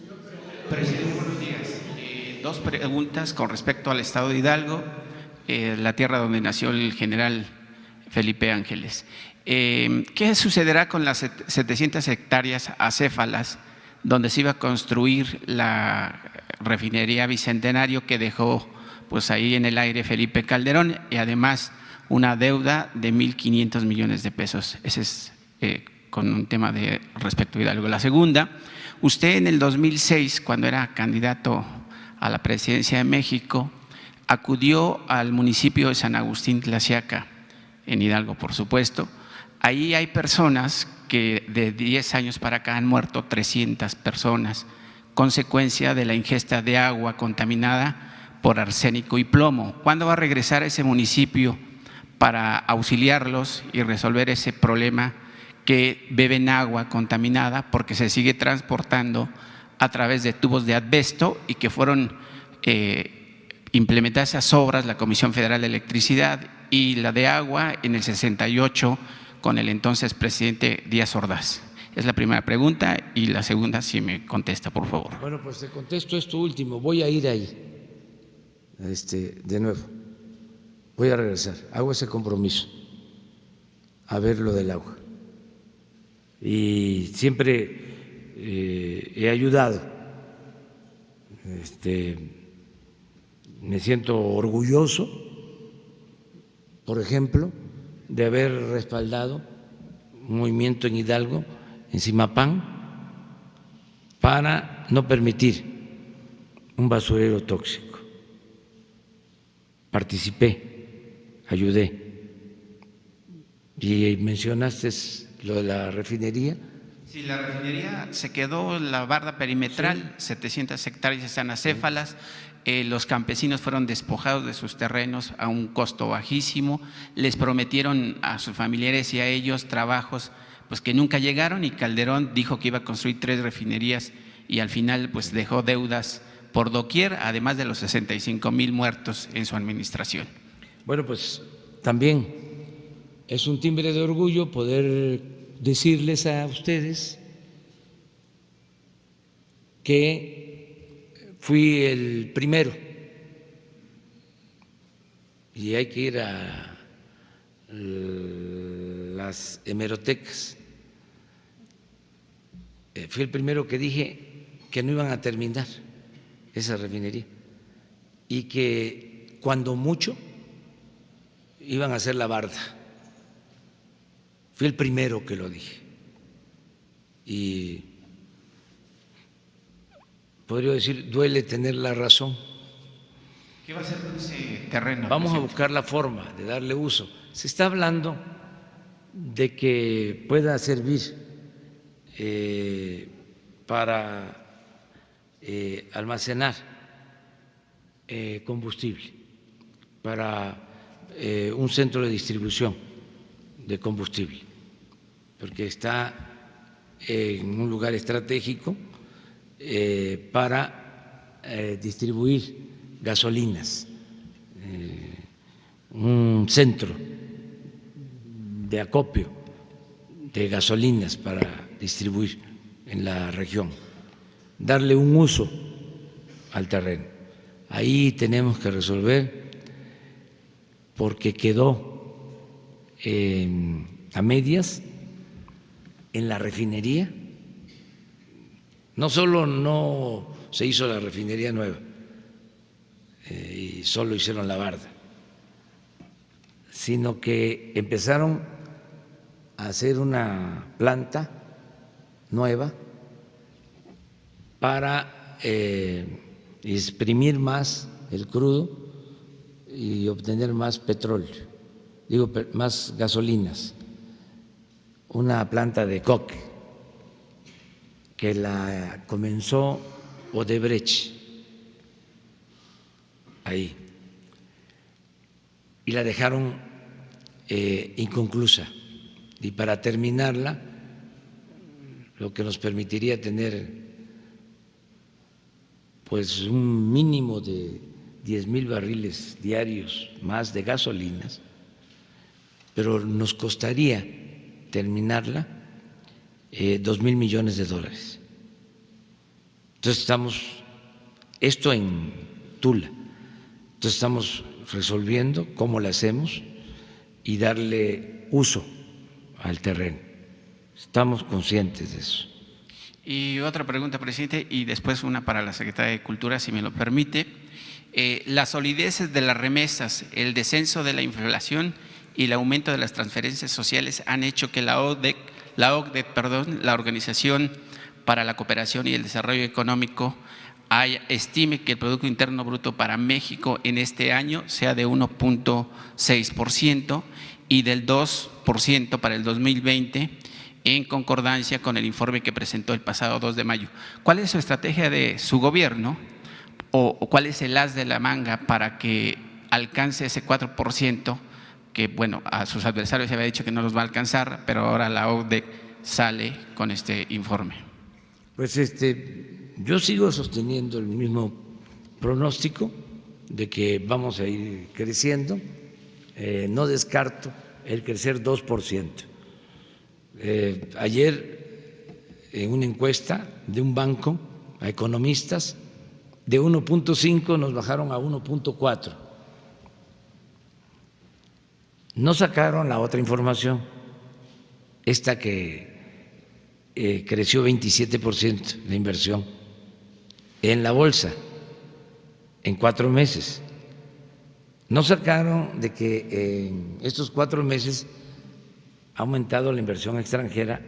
Presidente, buenos días. Dos preguntas con respecto al estado de Hidalgo, la tierra donde nació el general Felipe Ángeles. ¿Qué sucederá con las 700 hectáreas acéfalas donde se iba a construir la refinería Bicentenario que dejó pues ahí en el aire Felipe Calderón, y además una deuda de 1.500 millones de pesos? Ese es con un tema de respecto a Hidalgo. La segunda, usted en el 2006, cuando era candidato a la presidencia de México, acudió al municipio de San Agustín Tlaxiaca, en Hidalgo, por supuesto. Ahí hay personas que de 10 años para acá han muerto 300 personas, consecuencia de la ingesta de agua contaminada por arsénico y plomo. ¿Cuándo va a regresar a ese municipio para auxiliarlos y resolver ese problema que beben agua contaminada porque se sigue transportando a través de tubos de asbesto, y que fueron implementadas esas obras, la Comisión Federal de Electricidad y la de Agua, en el 68 con el entonces presidente Díaz Ordaz? Es la primera pregunta, y la segunda, si me contesta, por favor. Bueno, pues te contesto esto último. Voy a ir ahí, de nuevo. Voy a regresar. Hago ese compromiso, a ver lo del agua. Y siempre he ayudado. Me siento orgulloso, por ejemplo, de haber respaldado un movimiento en Hidalgo, en Zimapán, para no permitir un basurero tóxico. participé, ayudé. Y mencionaste lo de la refinería. Sí, la refinería se quedó la barda perimetral, sí. 700 hectáreas están acéfalas. Los campesinos fueron despojados de sus terrenos a un costo bajísimo. Les prometieron a sus familiares y a ellos trabajos pues que nunca llegaron, y Calderón dijo que iba a construir 3 refinerías y al final pues dejó deudas por doquier, además de los 65,000 muertos en su administración. Bueno, pues también es un timbre de orgullo poder decirles a ustedes que fui el primero, y hay que ir a las hemerotecas. Fui el primero que dije que no iban a terminar esa refinería y que cuando mucho iban a hacer la barda. Fui el primero que lo dije. Y podría decir, duele tener la razón. ¿Qué va a hacer con ese terreno? Vamos a buscar la forma de darle uso. Se está hablando de que pueda servir para almacenar combustible, para un centro de distribución de combustible, porque está en un lugar estratégico para distribuir gasolinas, un centro de acopio de gasolinas para distribuir en la región, darle un uso al terreno. Ahí tenemos que resolver, porque quedó a medias en la refinería. No solo no se hizo la refinería nueva y solo hicieron la barda, sino que empezaron a hacer una planta nueva para exprimir más el crudo y obtener más petróleo, más gasolinas, una planta de coque que la comenzó Odebrecht ahí y la dejaron inconclusa, y para terminarla, lo que nos permitiría tener pues un mínimo de 10,000 barriles diarios más de gasolinas, pero nos costaría terminarla $2,000 millones. Entonces esto en Tula, entonces estamos resolviendo cómo lo hacemos y darle uso al terreno. Estamos conscientes de eso. Y otra pregunta, presidente, y después una para la Secretaria de Cultura, si me lo permite. Las solideces de las remesas, el descenso de la inflación y el aumento de las transferencias sociales han hecho que la Organización para la Cooperación y el Desarrollo Económico estime que el Producto Interno Bruto para México en este año sea de 1.6% y del 2% para el 2020, en concordancia con el informe que presentó el pasado 2 de mayo. ¿Cuál es su estrategia de su gobierno o cuál es el as de la manga para que alcance ese 4%, que bueno, a sus adversarios se había dicho que no los va a alcanzar, pero ahora la OCDE sale con este informe? Pues yo sigo sosteniendo el mismo pronóstico de que vamos a ir creciendo. No descarto el crecer 2%. Ayer, en una encuesta de un banco a economistas, de 1.5 nos bajaron a 1.4. No sacaron la otra información, esta que creció 27% la inversión en la bolsa en 4 meses. No sacaron de que en estos 4 meses ha aumentado la inversión extranjera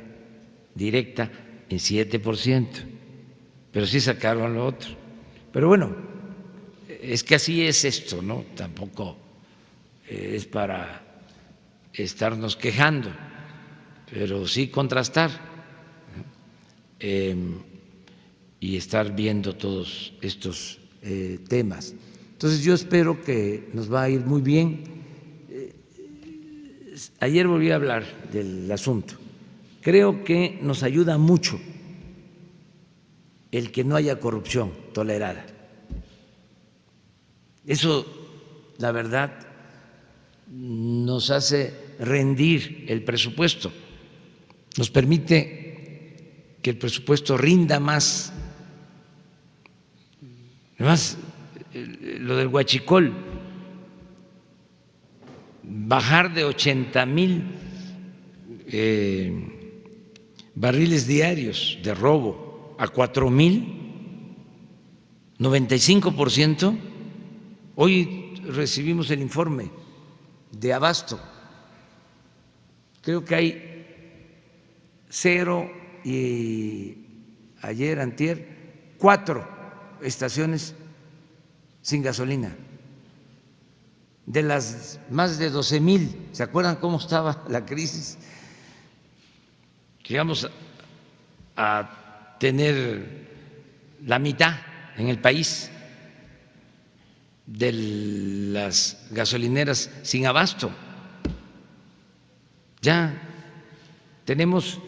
directa en 7%, pero sí sacaron lo otro. Pero bueno, es que así es esto, ¿no? Tampoco es para estarnos quejando, pero sí contrastar y estar viendo todos estos temas. Entonces yo espero que nos va a ir muy bien. Ayer volví a hablar del asunto. Creo que nos ayuda mucho el que no haya corrupción tolerada. Eso, la verdad, nos hace rendir el presupuesto, nos permite que el presupuesto rinda más. Además, lo del huachicol, bajar de 80,000 barriles diarios de robo a 4,000, 95%. Hoy recibimos el informe de Abasto. Creo que hay 0 y ayer, antier, 4 estaciones sin gasolina. De las más de 12,000, ¿se acuerdan cómo estaba la crisis? Llegamos a tener la mitad en el país de las gasolineras sin abasto. Ya tenemos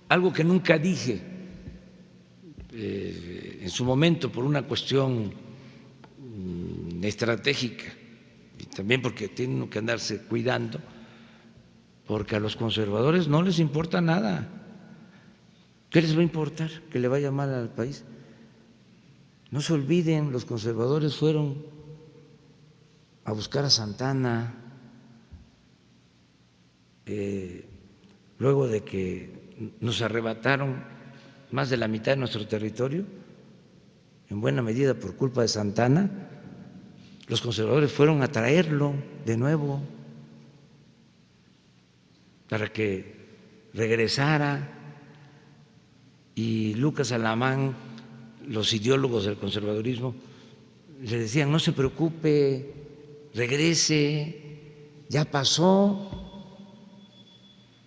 algo que nunca dije en su momento por una cuestión estratégica y también porque tienen que andarse cuidando, porque a los conservadores no les importa nada. ¿Qué les va a importar que le vaya mal al país? No se olviden, los conservadores fueron a buscar a Santana luego de que nos arrebataron más de la mitad de nuestro territorio, en buena medida por culpa de Santana. Los conservadores fueron a traerlo de nuevo para que regresara, y Lucas Alamán, los ideólogos del conservadurismo, le decían: no se preocupe, regrese, ya pasó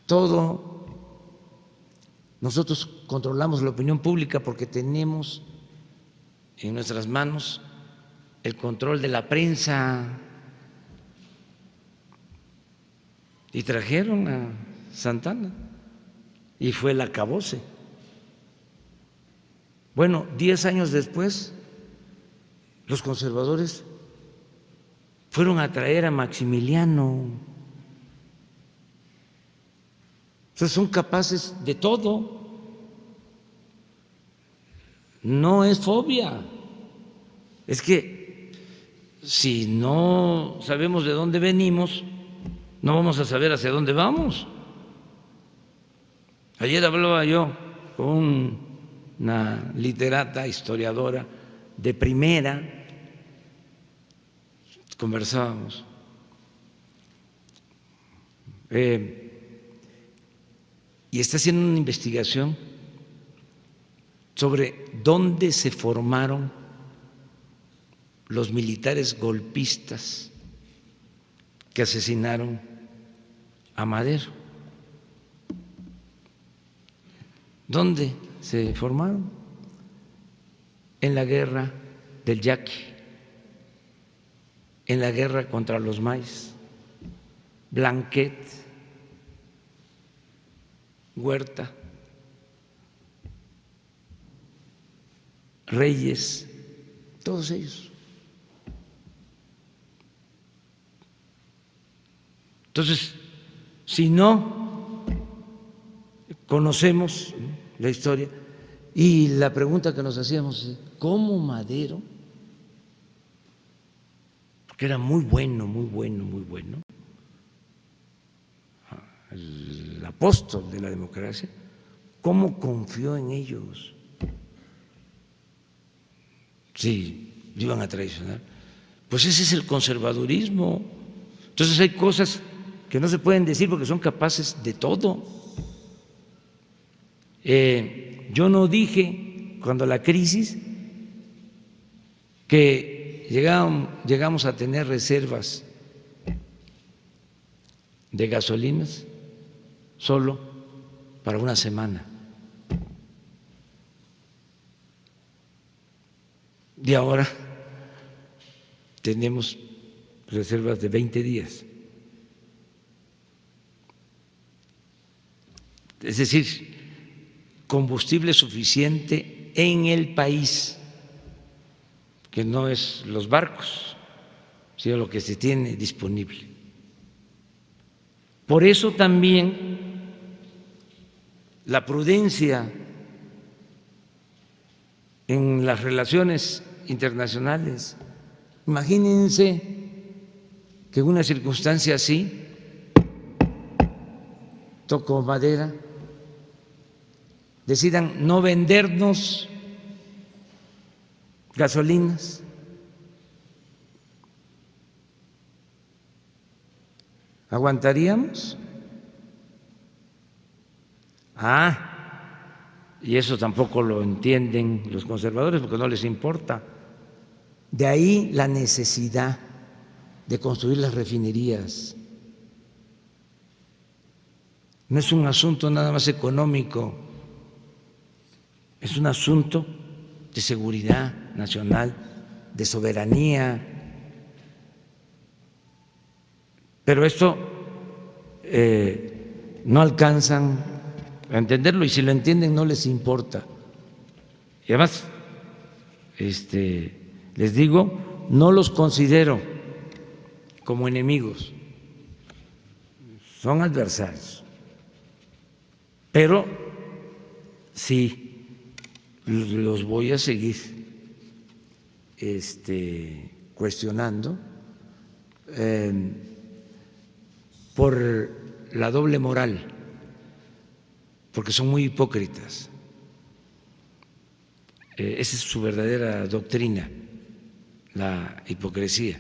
todo. Nosotros controlamos la opinión pública porque tenemos en nuestras manos el control de la prensa. Y trajeron a Santana y fue el acabose. Bueno, 10 años después, los conservadores fueron a traer a Maximiliano. Entonces son capaces de todo. No es fobia. Es que si no sabemos de dónde venimos, no vamos a saber hacia dónde vamos. Ayer hablaba yo con una literata, historiadora de primera, conversábamos. Y está haciendo una investigación sobre dónde se formaron los militares golpistas que asesinaron a Madero. ¿Dónde se formaron? En la guerra del Yaqui, en la guerra contra los maíz, Blanquet, Huerta, Reyes, todos ellos. Entonces, si no conocemos la historia, y la pregunta que nos hacíamos es: ¿cómo Madero, porque era muy bueno, el apóstol de la democracia, cómo confió en ellos? Si iban a traicionar. Pues ese es el conservadurismo. Entonces hay cosas que no se pueden decir porque son capaces de todo. Yo no dije cuando la crisis que llegamos a tener reservas de gasolinas solo para una semana. Y ahora tenemos reservas de 20 días. Es decir, combustible suficiente en el país, que no es los barcos, sino lo que se tiene disponible. Por eso también la prudencia en las relaciones internacionales. Imagínense que en una circunstancia así, toco madera, decidan no vendernos gasolinas. ¿Aguantaríamos? Y eso tampoco lo entienden los conservadores porque no les importa. De ahí la necesidad de construir las refinerías. No es un asunto nada más económico, es un asunto de seguridad nacional, de soberanía. Pero esto no alcanzan a entenderlo, y si lo entienden no les importa. Y además, les digo, no los considero como enemigos, son adversarios, pero sí los voy a seguir cuestionando por la doble moral, porque son muy hipócritas. Esa es su verdadera doctrina, la hipocresía.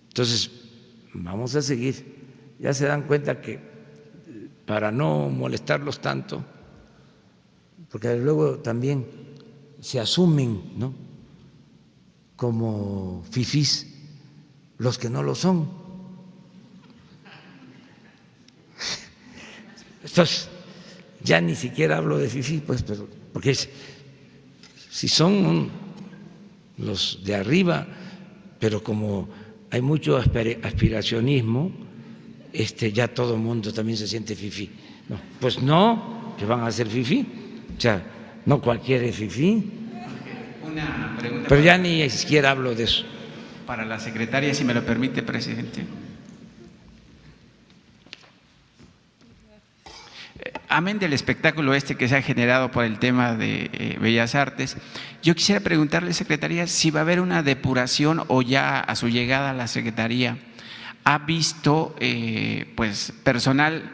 Entonces, vamos a seguir. Ya se dan cuenta que para no molestarlos tanto, porque luego también se asumen, ¿no?, como fifís los que no lo son. Entonces, ya ni siquiera hablo de fifí, pues, pero porque si son los de arriba, pero como hay mucho aspiracionismo, ya todo el mundo también se siente fifí. No, pues no, que van a ser fifí, o sea, no cualquiera es fifí. Una pregunta. Pero ya ni siquiera hablo de eso. Para la secretaria, si me lo permite, presidente. Amén del espectáculo que se ha generado por el tema de Bellas Artes, yo quisiera preguntarle, secretaria, si va a haber una depuración o ya a su llegada a la secretaría ha visto pues personal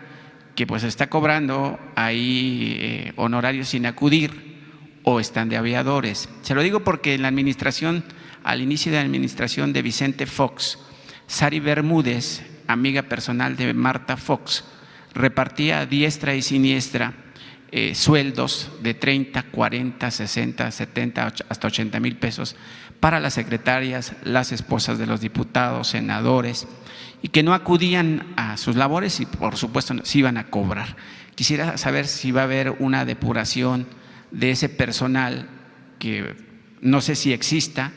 que pues está cobrando ahí honorarios sin acudir o están de aviadores. Se lo digo porque en la administración, al inicio de la administración de Vicente Fox, Sari Bermúdez, amiga personal de Marta Fox, repartía a diestra y siniestra sueldos de 30, 40, 60, 70, hasta 80,000 pesos para las secretarias, las esposas de los diputados, senadores, y que no acudían a sus labores y por supuesto sí iban a cobrar. Quisiera saber si va a haber una depuración de ese personal que no sé si exista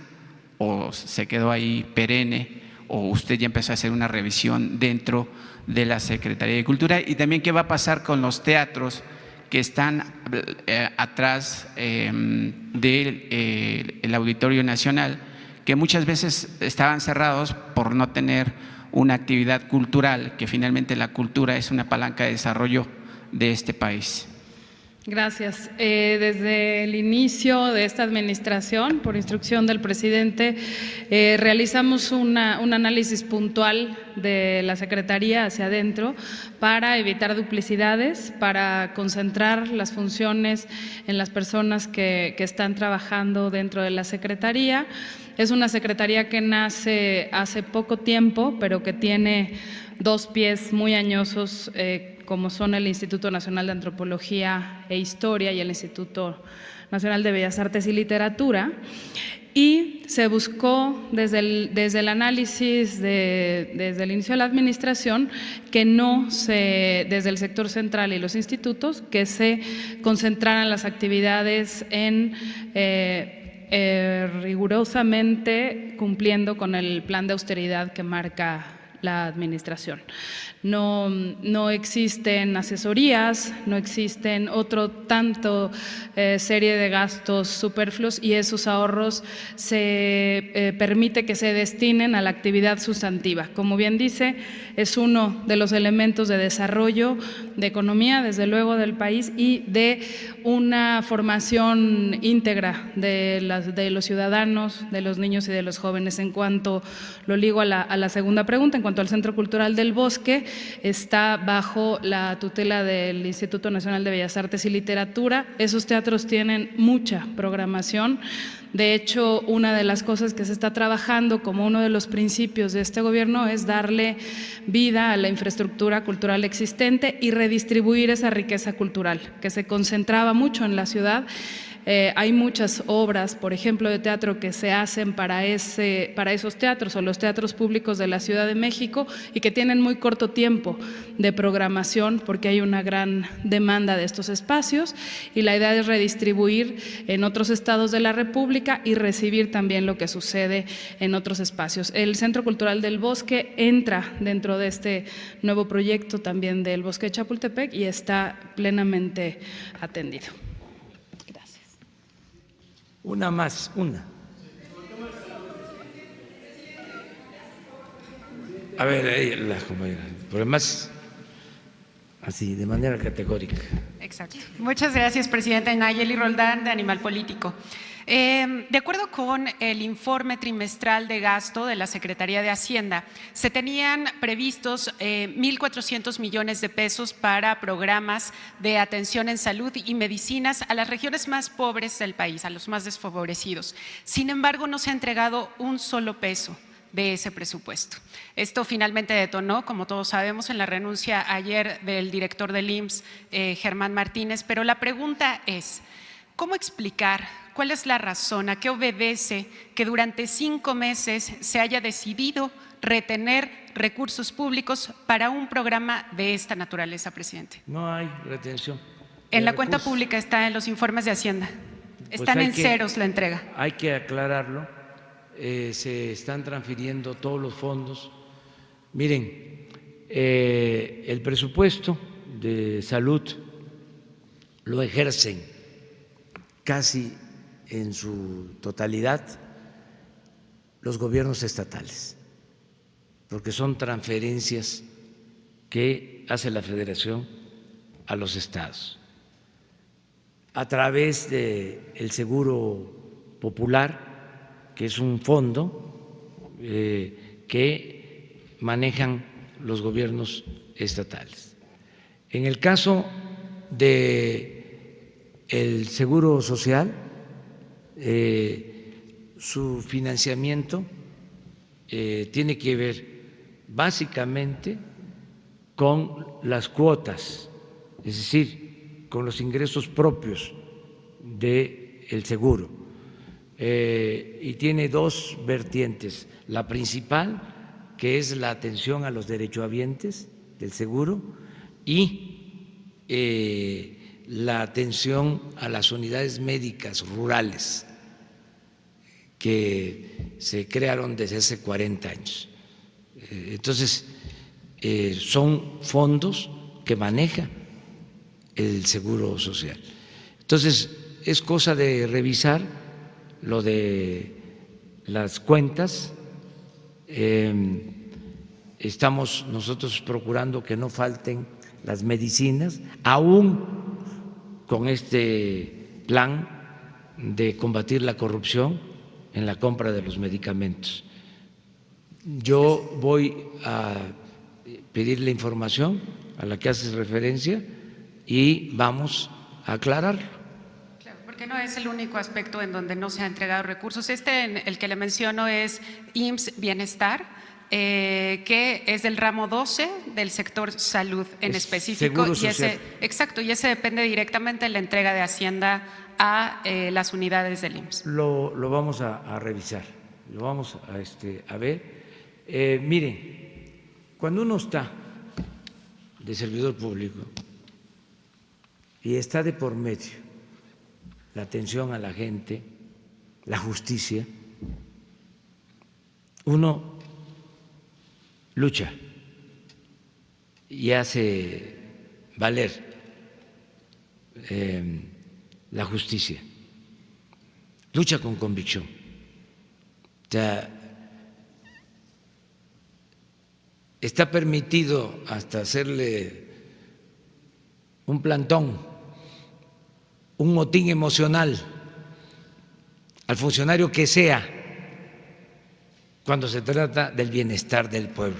o se quedó ahí perenne, o usted ya empezó a hacer una revisión dentro de la Secretaría de Cultura, y también qué va a pasar con los teatros que están atrás del Auditorio Nacional, que muchas veces estaban cerrados por no tener una actividad cultural, que finalmente la cultura es una palanca de desarrollo de este país. Gracias. Desde el inicio de esta administración, por instrucción del presidente, realizamos un análisis puntual de la Secretaría hacia adentro para evitar duplicidades, para concentrar las funciones en las personas que están trabajando dentro de la Secretaría. Es una Secretaría que nace hace poco tiempo, pero que tiene dos pies muy añosos, como son el Instituto Nacional de Antropología e Historia y el Instituto Nacional de Bellas Artes y Literatura, y se buscó desde el análisis, desde el inicio de la administración, que desde el sector central y los institutos, que se concentraran las actividades en rigurosamente cumpliendo con el plan de austeridad que marca la administración. No existen asesorías, no existen serie de gastos superfluos, y esos ahorros se permite que se destinen a la actividad sustantiva. Como bien dice, es uno de los elementos de desarrollo de economía, desde luego, del país, y de una formación íntegra de los ciudadanos, de los niños y de los jóvenes. En cuanto, lo ligo a la segunda pregunta, en cuanto al Centro Cultural del Bosque, está bajo la tutela del Instituto Nacional de Bellas Artes y Literatura. Esos teatros tienen mucha programación. De hecho, una de las cosas que se está trabajando como uno de los principios de este gobierno es darle vida a la infraestructura cultural existente y redistribuir esa riqueza cultural que se concentraba mucho en la ciudad. Hay muchas obras, por ejemplo, de teatro que se hacen para esos teatros o los teatros públicos de la Ciudad de México, y que tienen muy corto tiempo de programación porque hay una gran demanda de estos espacios, y la idea es redistribuir en otros estados de la República y recibir también lo que sucede en otros espacios. El Centro Cultural del Bosque entra dentro de este nuevo proyecto también del Bosque de Chapultepec y está plenamente atendido. Una más. A ver, la compañera, pero más así, de manera categórica. Exacto. Muchas gracias, presidenta. Nayeli Roldán, de Animal Político. De acuerdo con el informe trimestral de gasto de la Secretaría de Hacienda, se tenían previstos 1.400 millones de pesos para programas de atención en salud y medicinas a las regiones más pobres del país, a los más desfavorecidos. Sin embargo, no se ha entregado un solo peso de ese presupuesto. Esto finalmente detonó, como todos sabemos, en la renuncia ayer del director del IMSS, Germán Martínez, pero la pregunta es, ¿cómo explicar? ¿Cuál es la razón? ¿A qué obedece que durante 5 meses se haya decidido retener recursos públicos para un programa de esta naturaleza, presidente? No hay retención. En la cuenta pública está en los informes de Hacienda. Están en ceros la entrega. Hay que aclararlo. Se están transfiriendo todos los fondos. Miren, el presupuesto de salud lo ejercen casi en su totalidad los gobiernos estatales, porque son transferencias que hace la Federación a los estados a través del Seguro Popular, que es un fondo que manejan los gobiernos estatales. En el caso del Seguro Social, su financiamiento tiene que ver básicamente con las cuotas, es decir, con los ingresos propios del seguro, y tiene dos vertientes. La principal, que es la atención a los derechohabientes del seguro, y la atención a las unidades médicas rurales que se crearon desde hace 40 años. Entonces, son fondos que maneja el Seguro Social. Entonces, es cosa de revisar lo de las cuentas. Estamos nosotros procurando que no falten las medicinas, aún con este plan de combatir la corrupción en la compra de los medicamentos. Yo voy a pedir la información a la que haces referencia y vamos a aclararlo. Claro, porque no es el único aspecto en donde no se han entregado recursos. El que le menciono es IMSS Bienestar. que es del ramo 12 del sector salud en específico. Seguro Social. Exacto, y ese depende directamente de la entrega de Hacienda a las unidades del IMSS. Lo vamos a revisar, lo vamos a ver. Miren, cuando uno está de servidor público y está de por medio la atención a la gente, la justicia, uno lucha y hace valer la justicia, lucha con convicción. O sea, está permitido hasta hacerle un plantón, un motín emocional al funcionario que sea cuando se trata del bienestar del pueblo.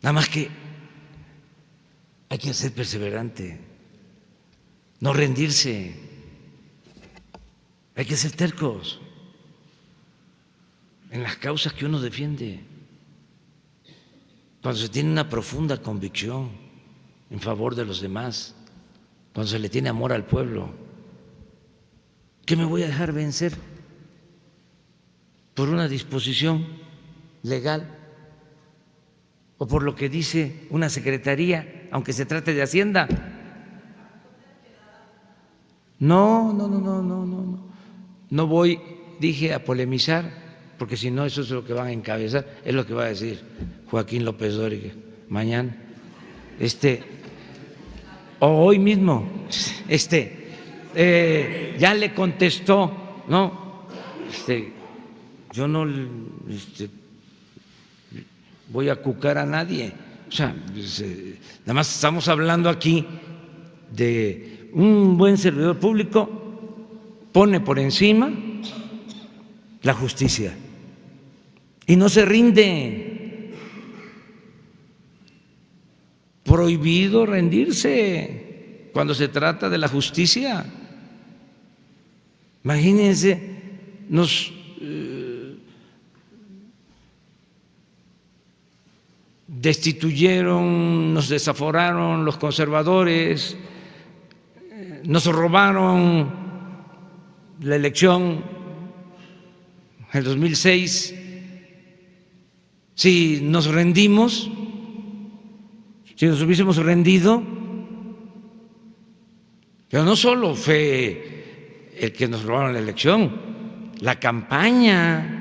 Nada más que hay que ser perseverante, no rendirse, hay que ser tercos en las causas que uno defiende. Cuando se tiene una profunda convicción en favor de los demás, cuando se le tiene amor al pueblo, ¿qué me voy a dejar vencer por una disposición legal o por lo que dice una secretaría, aunque se trate de Hacienda? No voy, dije, a polemizar, porque si no, eso es lo que van a encabezar, es lo que va a decir Joaquín López Dóriga mañana, o hoy mismo, ya le contestó, no, yo no voy a cucar a nadie, o sea, nada más estamos hablando aquí de un buen servidor público, pone por encima la justicia y no se rinde. Prohibido rendirse cuando se trata de la justicia. Imagínense, nos destituyeron, nos desaforaron los conservadores, nos robaron la elección en el 2006. Si nos rendimos, si nos hubiésemos rendido, pero no solo fue el que nos robaron la elección, la campaña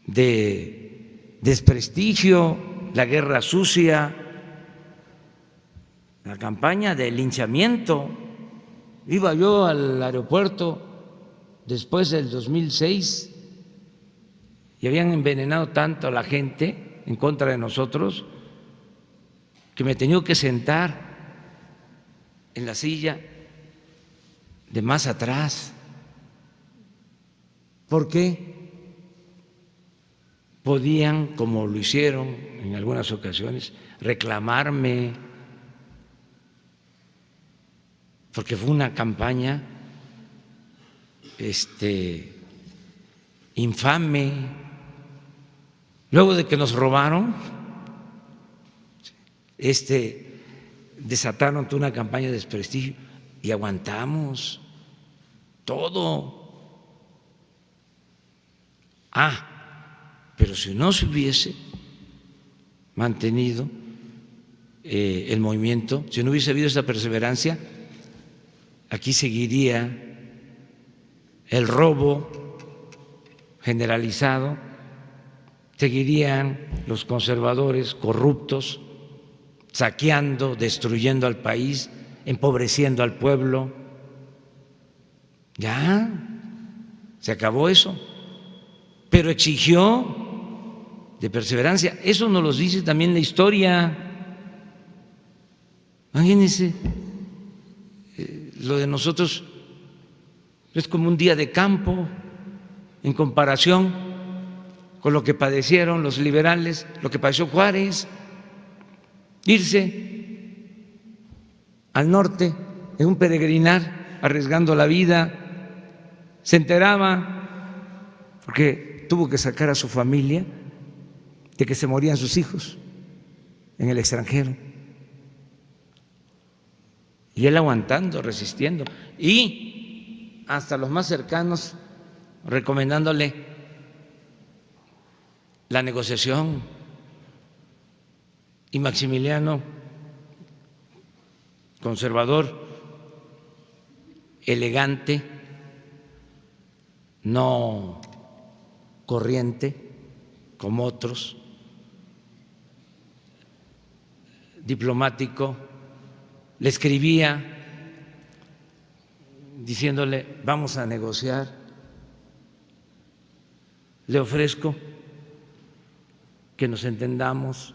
de desprestigio, la guerra sucia, la campaña de linchamiento. Iba yo al aeropuerto después del 2006 y habían envenenado tanto a la gente en contra de nosotros que me tenía que sentar en la silla de más atrás. ¿Por qué? Podían, como lo hicieron en algunas ocasiones, reclamarme, porque fue una campaña infame. Luego de que nos robaron, desataron toda una campaña de desprestigio y aguantamos todo. Pero si no se hubiese mantenido el movimiento, si no hubiese habido esa perseverancia, aquí seguiría el robo generalizado, seguirían los conservadores corruptos saqueando, destruyendo al país, empobreciendo al pueblo. Ya, se acabó eso, pero exigió de perseverancia. Eso nos lo dice también la historia. Imagínense, lo de nosotros es como un día de campo en comparación con lo que padecieron los liberales, lo que padeció Juárez. Irse al norte en un peregrinar arriesgando la vida, se enteraba porque tuvo que sacar a su familia de que se morían sus hijos en el extranjero. Y él aguantando, resistiendo, y hasta los más cercanos recomendándole la negociación. Y Maximiliano, conservador, elegante, no corriente como otros, diplomático, le escribía diciéndole: vamos a negociar, le ofrezco que nos entendamos.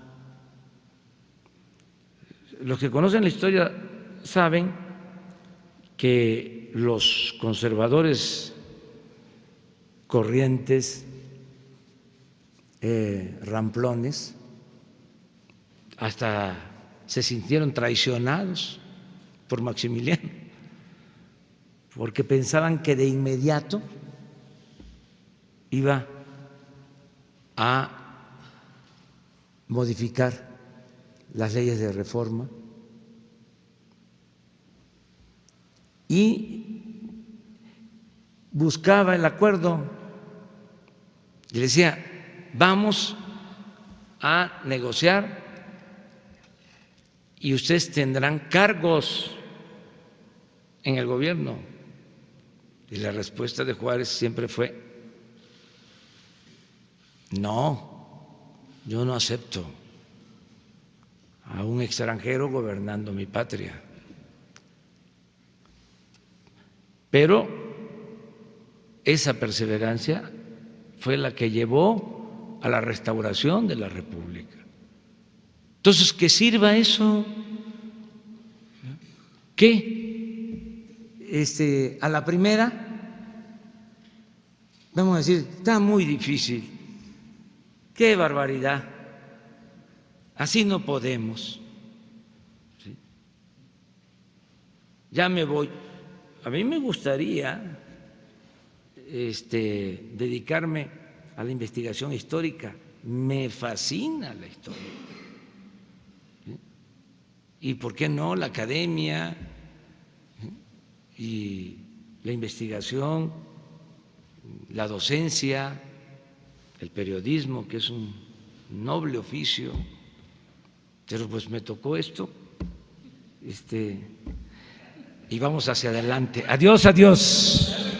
Los que conocen la historia saben que los conservadores corrientes, ramplones, hasta se sintieron traicionados por Maximiliano, porque pensaban que de inmediato iba a modificar las leyes de reforma y buscaba el acuerdo y le decía: vamos a negociar y ustedes tendrán cargos en el gobierno. Y la respuesta de Juárez siempre fue: no, yo no acepto a un extranjero gobernando mi patria. Pero esa perseverancia fue la que llevó a la restauración de la República. Entonces, que sirva eso, que a la primera vamos a decir: está muy difícil, qué barbaridad, así no podemos, ¿sí? Ya me voy. A mí me gustaría dedicarme a la investigación histórica, me fascina la historia. ¿Sí? Y por qué no la academia, ¿sí? Y la investigación, la docencia, el periodismo, que es un noble oficio, pero pues me tocó esto, y vamos hacia adelante. Adiós, adiós.